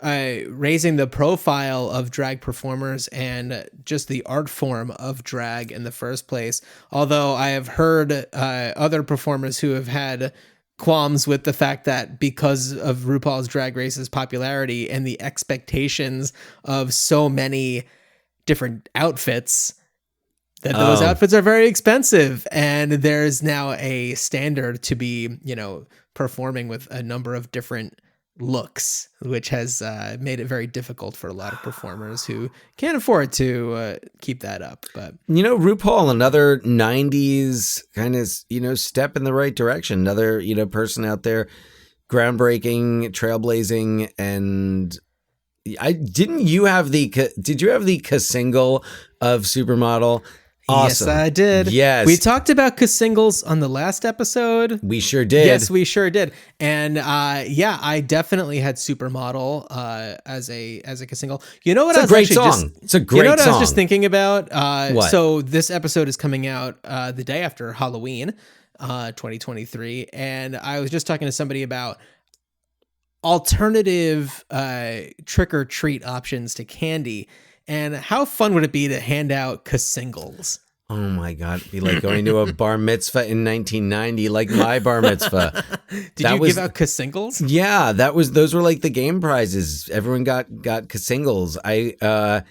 raising the profile of drag performers and just the art form of drag in the first place. Although I have heard other performers who have had qualms with the fact that because of RuPaul's Drag Race's popularity and the expectations of so many different outfits, that those outfits are very expensive. And there's now a standard to be, performing with a number of different looks, which has made it very difficult for a lot of performers who can't afford to keep that up. But RuPaul, another 90s kind of step in the right direction, another person out there groundbreaking, trailblazing. And did you have the single of Supermodel? Awesome. Yes, I did. Yes. We talked about singles on the last episode. We sure did. Yes, we sure did. And I definitely had Supermodel as a single. You know what? It's a great song. It's a great song. You know what I was just thinking about? What? So this episode is coming out the day after Halloween, 2023, and I was just talking to somebody about alternative trick or treat options to candy. And how fun would it be to hand out singles? Oh my God. It'd be like going to a bar mitzvah in 1990, like my bar mitzvah. Did you give out singles? Yeah, those were like the game prizes. Everyone got singles. I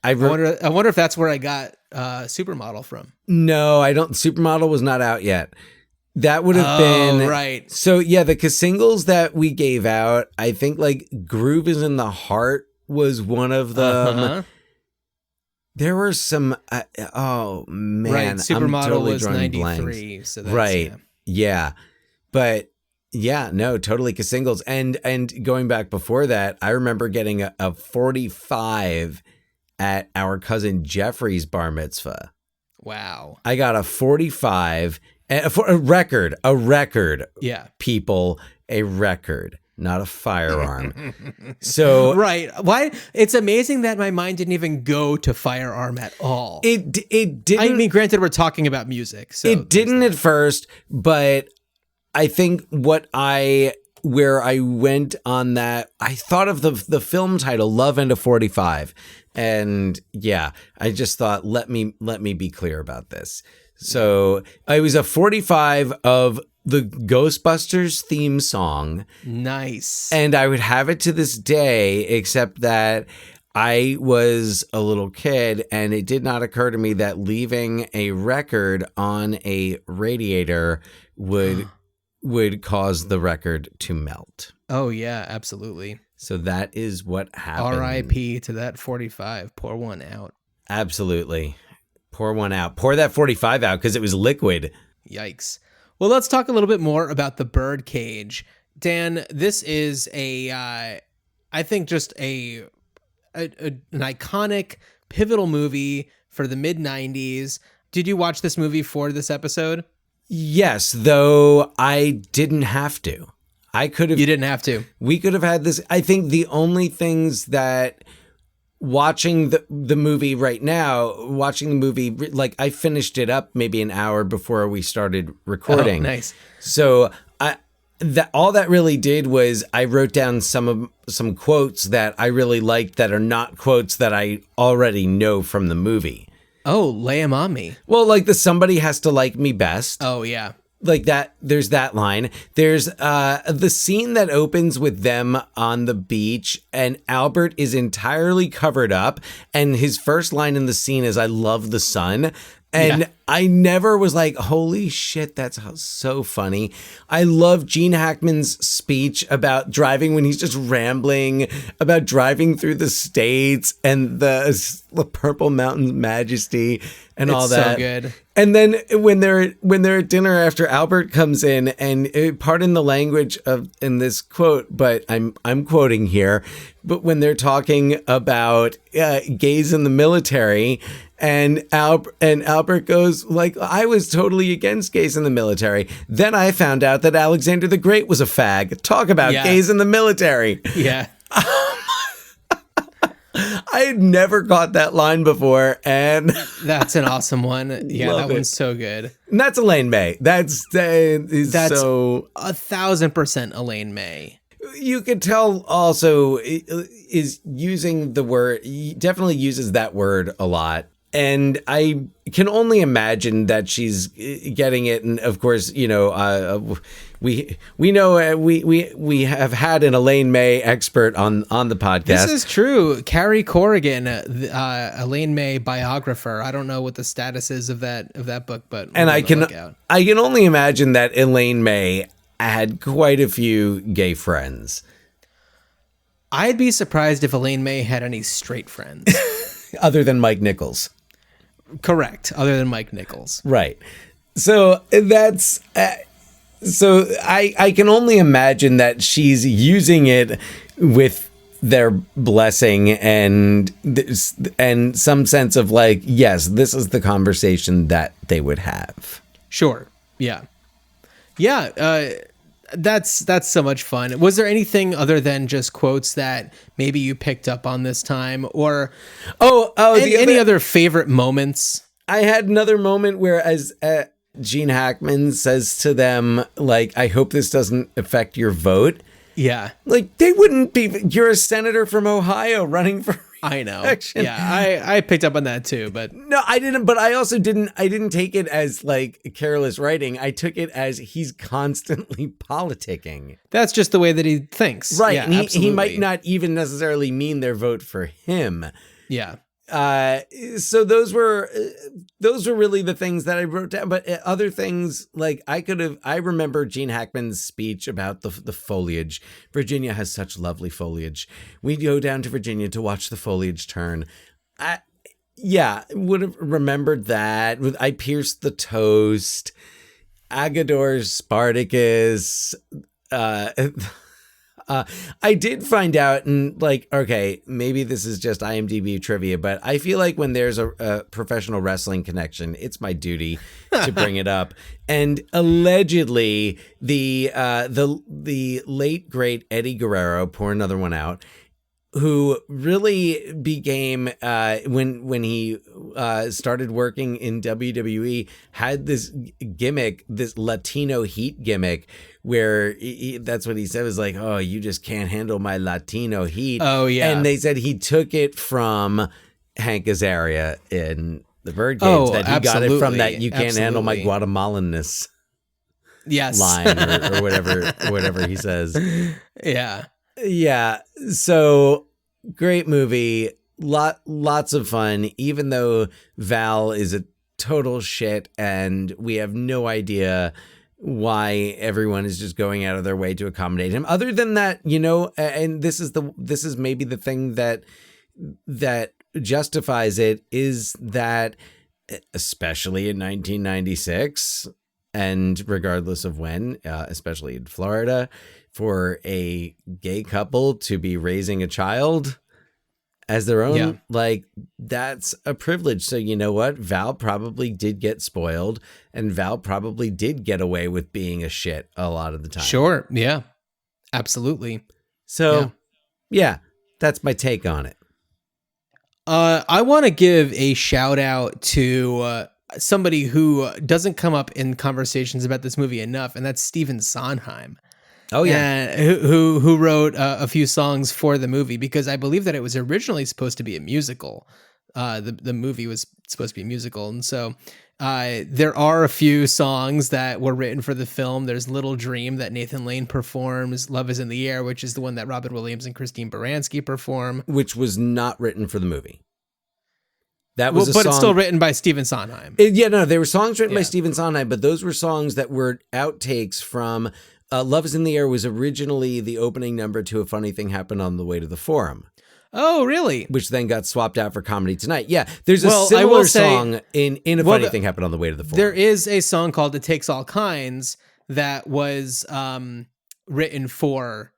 wonder if that's where I got Supermodel from. No, I don't. Supermodel was not out yet. That would have been right. So yeah, the singles that we gave out, I think like Groove is in the Heart was one of them. Uh-huh. There were some. Oh man, right. Supermodel I'm totally was drawing 93. blanks. So that's, right. Yeah. But yeah, no, totally singles. And going back before that, I remember getting a 45 at our cousin Jeffrey's bar mitzvah. Wow. I got a 45 for a record. Yeah. People, a record. Not a firearm. So right. Why? It's amazing that my mind didn't even go to firearm at all. It didn't. I mean, granted, we're talking about music, so it didn't at first, but I think where I went on that, I thought of the film title, Love and a 45. And yeah, I just thought, let me be clear about this. So I was a 45 of the Ghostbusters theme song. Nice. And I would have it to this day, except that I was a little kid and it did not occur to me that leaving a record on a radiator would cause the record to melt. Oh, yeah, absolutely. So that is what happened. R.I.P. to that 45. Pour one out. Absolutely. Pour one out. Pour that 45 out because it was liquid. Yikes. Well, let's talk a little bit more about the Birdcage. Dan, this is I think just an iconic, pivotal movie for the mid-90s. Did you watch this movie for this episode? Yes, though I didn't have to. I could have. You didn't have to. We could have had this. I think the only things that watching the movie right now, watching the movie, like I finished it up maybe an hour before we started recording. Oh, nice. So all that really did was I wrote down some quotes that I really liked that are not quotes that I already know from the movie. Oh, lay 'em on me. Well, like the somebody has to like me best. Oh, yeah. Like that, there's that line. There's the scene that opens with them on the beach and Albert is entirely covered up. And his first line in the scene is, "I love the sun." And yeah. I never was like, holy shit, that's so funny. I love Gene Hackman's speech about driving when he's just rambling about driving through the states and the Purple Mountain Majesty and all that. It's so good. And then when they're at dinner after Albert comes in, and pardon the language in this quote, but I'm quoting here, but when they're talking about gays in the military. And Albert goes like, "I was totally against gays in the military. Then I found out that Alexander the Great was a fag. Talk about gays in the military." Yeah. I had never caught that line before, and that's an awesome one. Yeah, that one's so good. And that's Elaine May. That's so 1,000% Elaine May. You could tell also is using the word, definitely uses that word a lot. And I can only imagine that she's getting it. And of course, you know, we know we have had an Elaine May expert on the podcast. This is true. Carrie Corrigan, Elaine May biographer. I don't know what the status is of that book, but and I can only imagine that Elaine May had quite a few gay friends. I'd be surprised if Elaine May had any straight friends. Other than Mike Nichols. Correct. Other than Mike Nichols. Right. So that's... so I can only imagine that she's using it with their blessing and some sense of like, yes, this is the conversation that they would have. Sure. Yeah. Yeah. That's so much fun. Was there anything other than just quotes that maybe you picked up on this time, or any other favorite moments? I had another moment where as Gene Hackman says to them, like, "I hope this doesn't affect your vote." Yeah, like they wouldn't be. You're a senator from Ohio running for. I know. Election. Yeah, I picked up on that too, but no, I didn't. But I also didn't. I didn't take it as like careless writing. I took it as he's constantly politicking. That's just the way that he thinks, right? Yeah, and he might not even necessarily mean their vote for him. Yeah. So those were really the things that I wrote down. But other things, like I remember Gene Hackman's speech about the foliage. Virginia has such lovely foliage. We go down to Virginia to watch the foliage turn. Would have remembered that. I pierced the toast. Agador's Spartacus. I did find out, and like, okay, maybe this is just IMDb trivia, but I feel like when there's a professional wrestling connection, it's my duty to bring it up. And allegedly, the late great Eddie Guerrero, pour another one out, who really became when he started working in WWE, had this gimmick, this Latino heat gimmick, where that's what he said, was like, "Oh, you just can't handle my Latino heat." Oh yeah, and they said he took it from Hank Azaria in the Birdcage. Oh, that he got it from that "you can't handle my absolutely. Guatemalanness" yes line or whatever he says. Yeah. Yeah. So great movie. Lots of fun, even though Val is a total shit and we have no idea why everyone is just going out of their way to accommodate him. Other than that, and this is maybe the thing that justifies it, is that especially in 1996 and regardless of when, especially in Florida, for a gay couple to be raising a child as their own, like, that's a privilege. So you know what? Val probably did get spoiled, and Val probably did get away with being a shit a lot of the time. Sure. Yeah, absolutely. So yeah, that's my take on it. I want to give a shout out to somebody who doesn't come up in conversations about this movie enough, and that's Stephen Sondheim. Oh yeah, who wrote a few songs for the movie, because I believe that it was originally supposed to be a musical. The movie was supposed to be a musical, and so there are a few songs that were written for the film. There's "Little Dream" that Nathan Lane performs, "Love Is in the Air," which is the one that Robin Williams and Christine Baranski perform, which was not written for the movie. That was but it's still written by Stephen Sondheim. They were songs written by Stephen Sondheim, but those were songs that were outtakes from "Love Is in the Air" was originally the opening number to "A Funny Thing Happened on the Way to the Forum." Oh, really? Which then got swapped out for "Comedy Tonight." Yeah, there's a similar song in "A Funny Thing Happened on the Way to the Forum." There is a song called "It Takes All Kinds" that was written for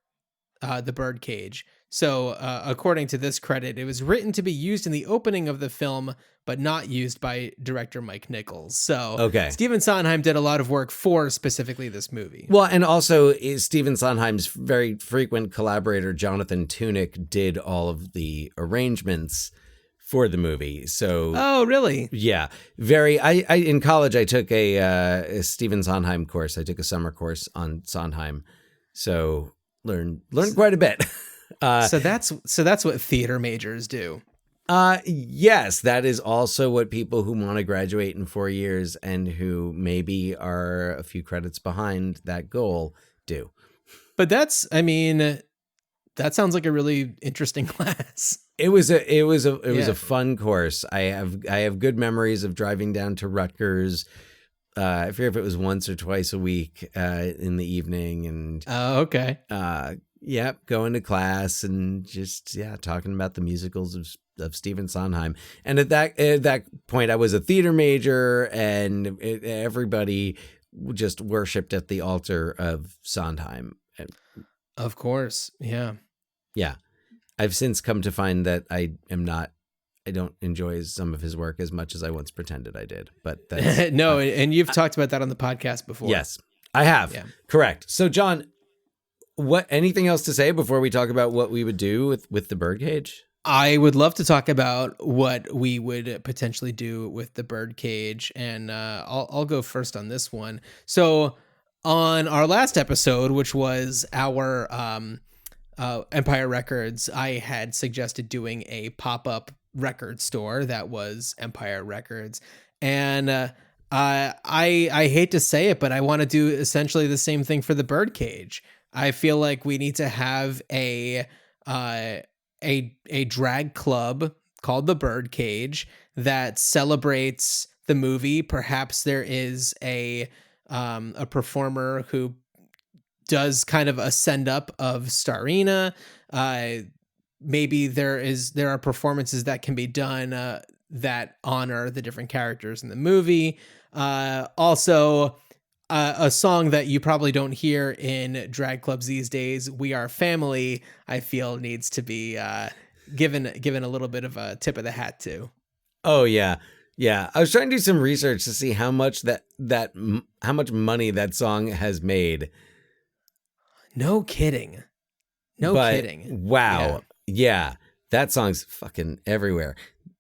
the Birdcage. So according to this credit, it was written to be used in the opening of the film, but not used by director Mike Nichols. So Stephen Sondheim did a lot of work for specifically this movie. Well, and also Stephen Sondheim's very frequent collaborator, Jonathan Tunick, did all of the arrangements for the movie. So oh, really? Yeah. Very. I in college, I took a Stephen Sondheim course. I took a summer course on Sondheim. So learned quite a bit. So that's what theater majors do. Yes, that is also what people who want to graduate in 4 years and who maybe are a few credits behind that goal do. But that sounds like a really interesting class. It was a fun course. I have good memories of driving down to Rutgers. I forget if it was once or twice a week in the evening, and going to class and just talking about the musicals of Stephen Sondheim. And at that point, I was a theater major, and everybody just worshipped at the altar of Sondheim. Of course, yeah. I've since come to find that I don't enjoy some of his work as much as I once pretended I did. But that's, no, and you've talked about that on the podcast before. Yes, I have. Yeah. Correct. So, John, anything else to say before we talk about what we would do with the Birdcage? I would love to talk about what we would potentially do with the Birdcage, and I'll go first on this one. So on our last episode, which was our Empire Records, I had suggested doing a pop-up record store that was Empire Records, and I hate to say it, but I want to do essentially the same thing for the Birdcage. I feel like we need to have a drag club called the Birdcage that celebrates the movie. Perhaps there is a performer who does kind of a send up of Starina. Maybe there are performances that can be done that honor the different characters in the movie. Also, a song that you probably don't hear in drag clubs these days, "We Are Family," I feel needs to be given a little bit of a tip of the hat to. Oh yeah. Yeah. I was trying to do some research to see how much how much money that song has made. No kidding. No kidding. Wow. Yeah, that song's fucking everywhere.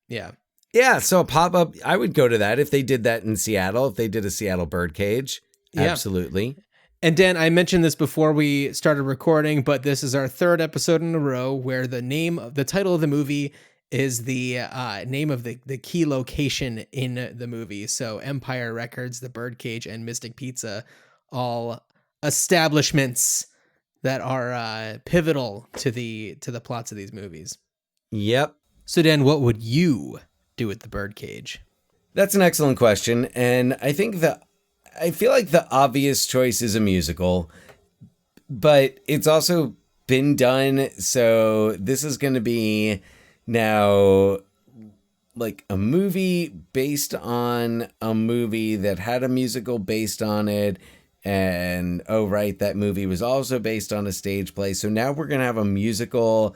Yeah. Yeah, so a pop-up, I would go to that if they did that in Seattle, if they did a Seattle Birdcage. Yeah. Absolutely. And Dan, I mentioned this before we started recording, but this is our third episode in a row where the title of the movie is the name of the key location in the movie. So Empire Records, the Birdcage, and Mystic Pizza, all establishments that are pivotal to the plots of these movies. Yep. So Dan, what would you do with the Birdcage? That's an excellent question, and I feel like the obvious choice is a musical, but it's also been done, so this is going to be now like a movie based on a movie that had a musical based on it, and oh right, that movie was also based on a stage play, so now we're going to have a musical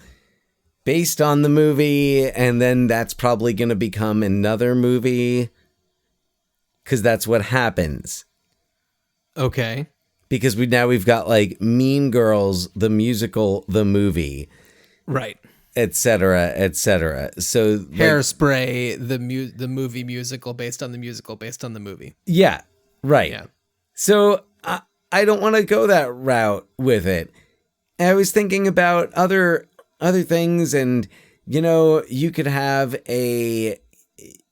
based on the movie, and then that's probably going to become another movie, because that's what happens. Okay. Because we've got like Mean Girls, the musical, the movie, right, etc., etc. So Hairspray, the movie musical based on the musical based on the movie. Yeah, right. Yeah. So I don't want to go that route with it. I was thinking about other things, and you could have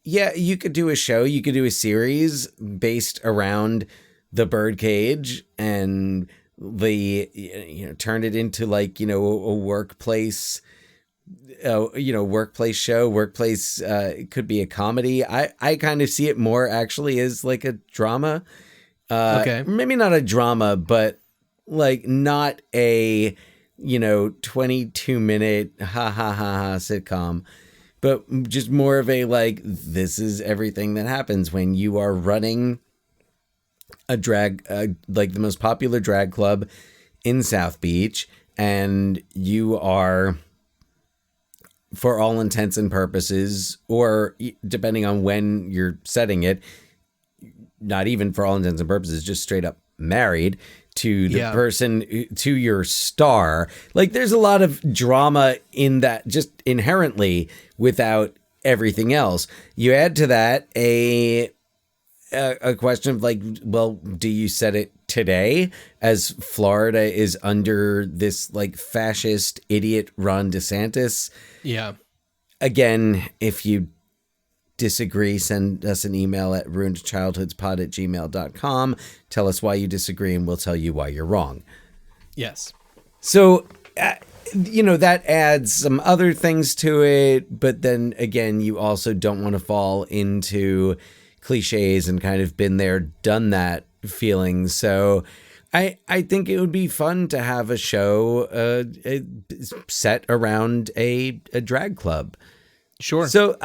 you could do a show, you could do a series based around the Birdcage, and turn it into like a workplace workplace show. It could be a comedy. I kind of see it more actually as like a drama. Okay, maybe not a drama, but like not a 22-minute ha ha ha ha sitcom, but just more of a like, this is everything that happens when you are running a drag, like the most popular drag club in South Beach, and you are, for all intents and purposes, or depending on when you're setting it, not even for all intents and purposes, just straight up married to the person, to your star. Like, there's a lot of drama in that just inherently without everything else. You add to that a question of like, well, do you set it today as Florida is under this like fascist idiot Ron DeSantis? Yeah. Again, if you disagree, send us an email at ruinedchildhoodspod@gmail.com. Tell us why you disagree, and we'll tell you why you're wrong. Yes. So, that adds some other things to it, but then again, you also don't want to fall into cliches and kind of been there, done that feeling. So I think it would be fun to have a show set around a drag club. Sure. So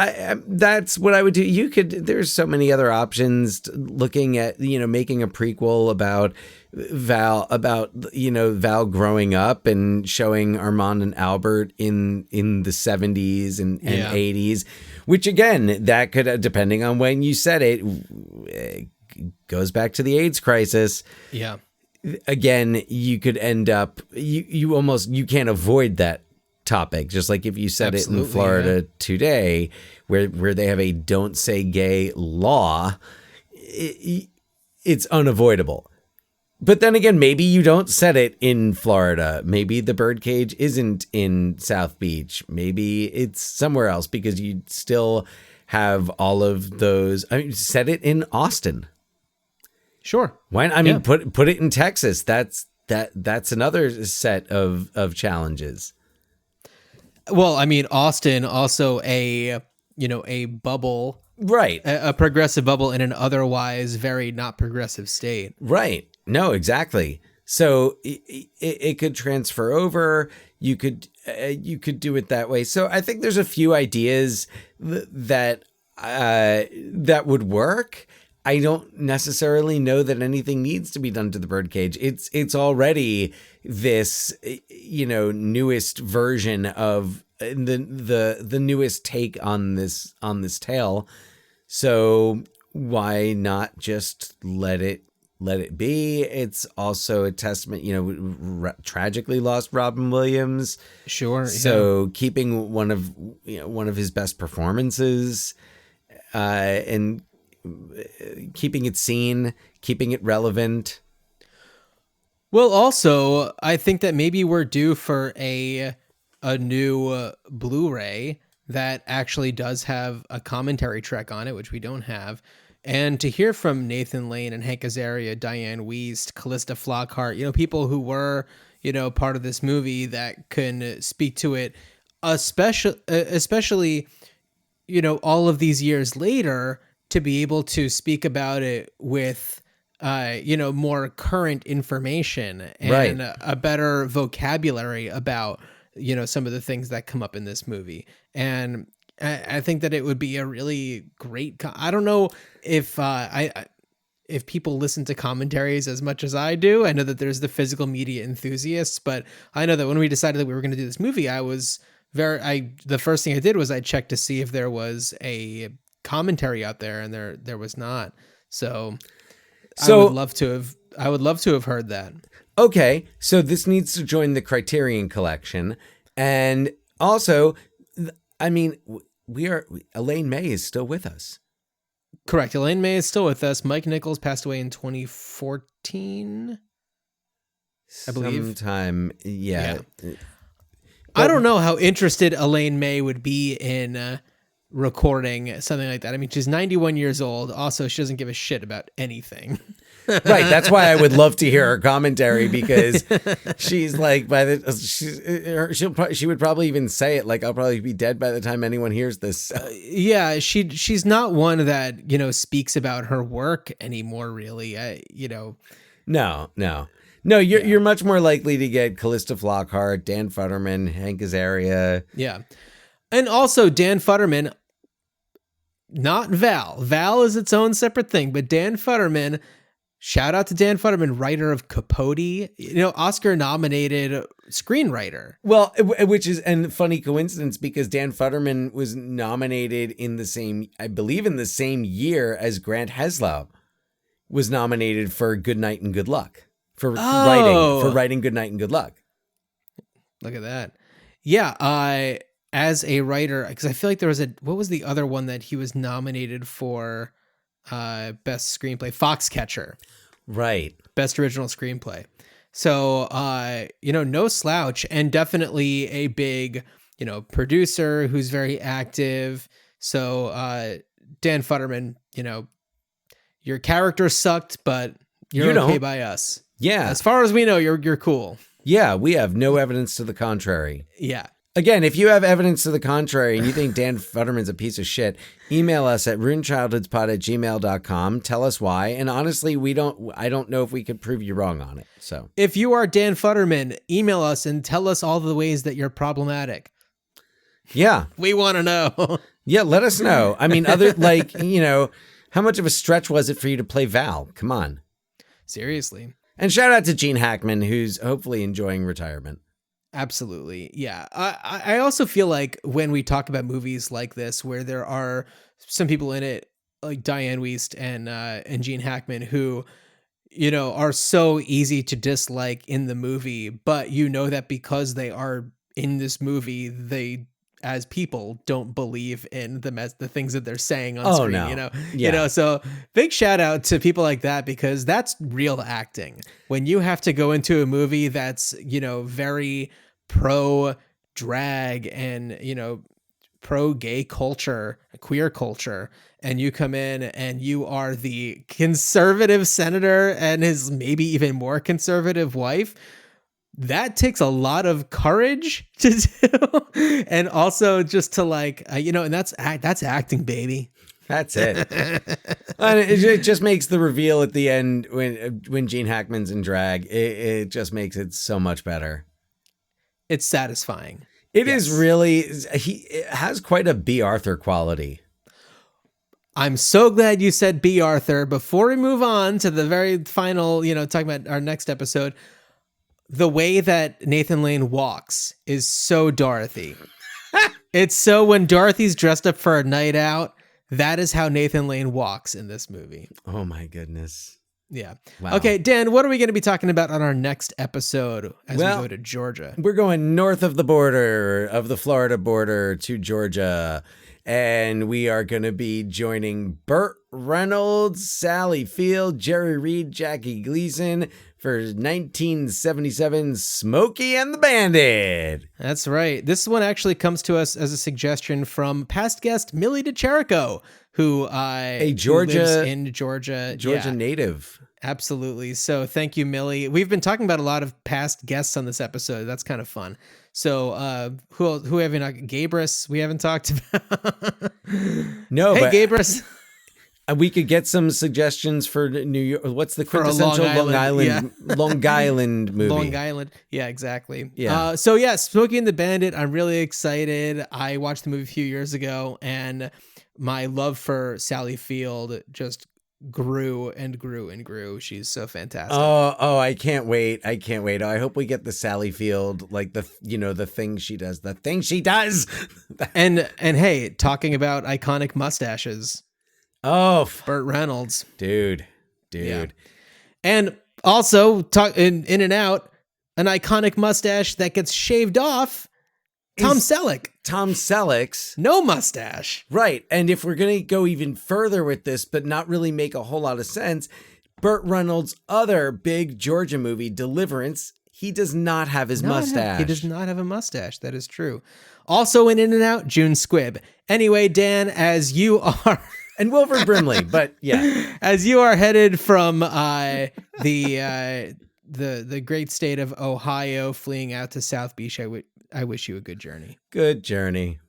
that's what I would do. There's so many other options, looking at, making a prequel about Val growing up and showing Armand and Albert in the 70s and 80s, which again, that could, depending on when you said it, goes back to the AIDS crisis. Yeah. Again, you could end up, you can't avoid that topic, just like if you said it in Florida today, where they have a don't say gay law, it's unavoidable. But then again, maybe you don't set it in Florida. Maybe the Birdcage isn't in South Beach. Maybe it's somewhere else, because you still have all of those. I mean, set it in Austin. Sure. Why? I mean, put it in Texas. That's another set of challenges. Well, I mean, Austin also a bubble, right? A progressive bubble in an otherwise very not progressive state, right? No, exactly. So it could transfer over. You could do it that way. So I think there's a few ideas that would work. I don't necessarily know that anything needs to be done to the Birdcage. It's already this, newest version of the newest take on this tale. So why not just let it Let It Be. It's also a testament, tragically lost Robin Williams. Sure. So keeping one of his best performances, and keeping it seen, keeping it relevant. Well, also, I think that maybe we're due for a new Blu-ray that actually does have a commentary track on it, which we don't have. And to hear from Nathan Lane and Hank Azaria, Diane Wiest, Callista Flockhart, people who were, part of this movie that can speak to it, especially, all of these years later, to be able to speak about it with, more current information and a better vocabulary about, some of the things that come up in this movie. And I think that it would be a really great. I don't know if if people listen to commentaries as much as I do. I know that there's the physical media enthusiasts, but I know that when we decided that we were going to do this movie, the first thing I did was I checked to see if there was a commentary out there, and there was not. So I would love to have heard that. Okay, so this needs to join the Criterion Collection, and also, I mean, Elaine May is still with us. Correct. Elaine May is still with us. Mike Nichols passed away in 2014, I believe. Sometime, yeah. I don't know how interested Elaine May would be in recording something like that. I mean, she's 91 years old. Also, she doesn't give a shit about anything. Right. That's why I would love to hear her commentary, because she's like, she would probably even say it like, I'll probably be dead by the time anyone hears this. Yeah, she's not one that, speaks about her work anymore, really. No, you're much more likely to get Callista Flockhart, Dan Futterman, Hank Azaria. Yeah. And also Dan Futterman, not Val. Val is its own separate thing, but Dan Futterman, shout out to Dan Futterman, writer of Capote, Oscar nominated screenwriter. Well, which is a funny coincidence, because Dan Futterman was nominated in the same year as Grant Heslov was nominated for Good Night and Good Luck for writing Good Night and Good Luck. Look at that. Yeah. As a writer, because I feel like there was what was the other one that he was nominated for? Best screenplay, Foxcatcher, right? Best original screenplay. So, no slouch, and definitely a big, producer who's very active. So, Dan Futterman, your character sucked, but you're okay by us. Yeah, as far as we know, you're cool. Yeah, we have no evidence to the contrary. Yeah. Again, if you have evidence to the contrary and you think Dan Futterman's a piece of shit, email us at ruinedchildhoodspot@gmail.com. Tell us why. And honestly, I don't know if we could prove you wrong on it. So if you are Dan Futterman, email us and tell us all the ways that you're problematic. Yeah. We want to know. Yeah, let us know. I mean, how much of a stretch was it for you to play Val? Come on. Seriously. And shout out to Gene Hackman, who's hopefully enjoying retirement. Absolutely. Yeah. I also feel like when we talk about movies like this, where there are some people in it, like Diane Wiest and Gene Hackman, who, are so easy to dislike in the movie, but that because they are in this movie, they, as people, don't believe in them as the things that they're saying on screen. No. So big shout out to people like that, because that's real acting. When you have to go into a movie that's, very pro drag and, pro gay culture, queer culture, and you come in and you are the conservative senator and his maybe even more conservative wife, that takes a lot of courage to do. And also just to and that's acting, baby. That's it. And it just makes the reveal at the end when Gene Hackman's in drag, it just makes it so much better. It's satisfying. It is really, it has quite a B. Arthur quality. I'm so glad you said B. Arthur. Before we move on to the very final, talking about our next episode, the way that Nathan Lane walks is so Dorothy. It's so when Dorothy's dressed up for a night out, that is how Nathan Lane walks in this movie. Oh my goodness. Yeah. Wow. Okay, Dan, what are we going to be talking about on our next episode as we go to Georgia? We're going north of the border, of the Florida border to Georgia. And we are going to be joining Burt Reynolds, Sally Field, Jerry Reed, Jackie Gleason for 1977's Smokey and the Bandit. That's right. This one actually comes to us as a suggestion from past guest Millie DeCherico, who lives in Georgia. Georgia native. Absolutely. So thank you, Millie. We've been talking about a lot of past guests on this episode. That's kind of fun. So who have we not? Gabris, we haven't talked about. No, hey, but Gabris. We could get some suggestions for New York. What's the For a quintessential Long Island, Long Island movie? Long Island. Yeah, exactly. Yeah. So Smokey and the Bandit. I'm really excited. I watched the movie a few years ago, and my love for Sally Field just grew and grew and grew. She's so fantastic. Oh, I can't wait. I can't wait. I hope we get the Sally Field, like the thing she does. The thing she does. and hey, talking about iconic mustaches. Oh, Burt Reynolds. Dude. Yeah. And also in and out, an iconic mustache that gets shaved off. Tom Selleck. Tom Selleck's. No mustache. Right. And if we're going to go even further with this, but not really make a whole lot of sense, Burt Reynolds' other big Georgia movie, Deliverance, he does not have his mustache. He does not have a mustache. That is true. Also in and out, June Squibb. Anyway, Dan, as you are... And Wilford Brimley, but yeah. As you are headed from the great state of Ohio, fleeing out to South Beach, I wish you a good journey. Good journey.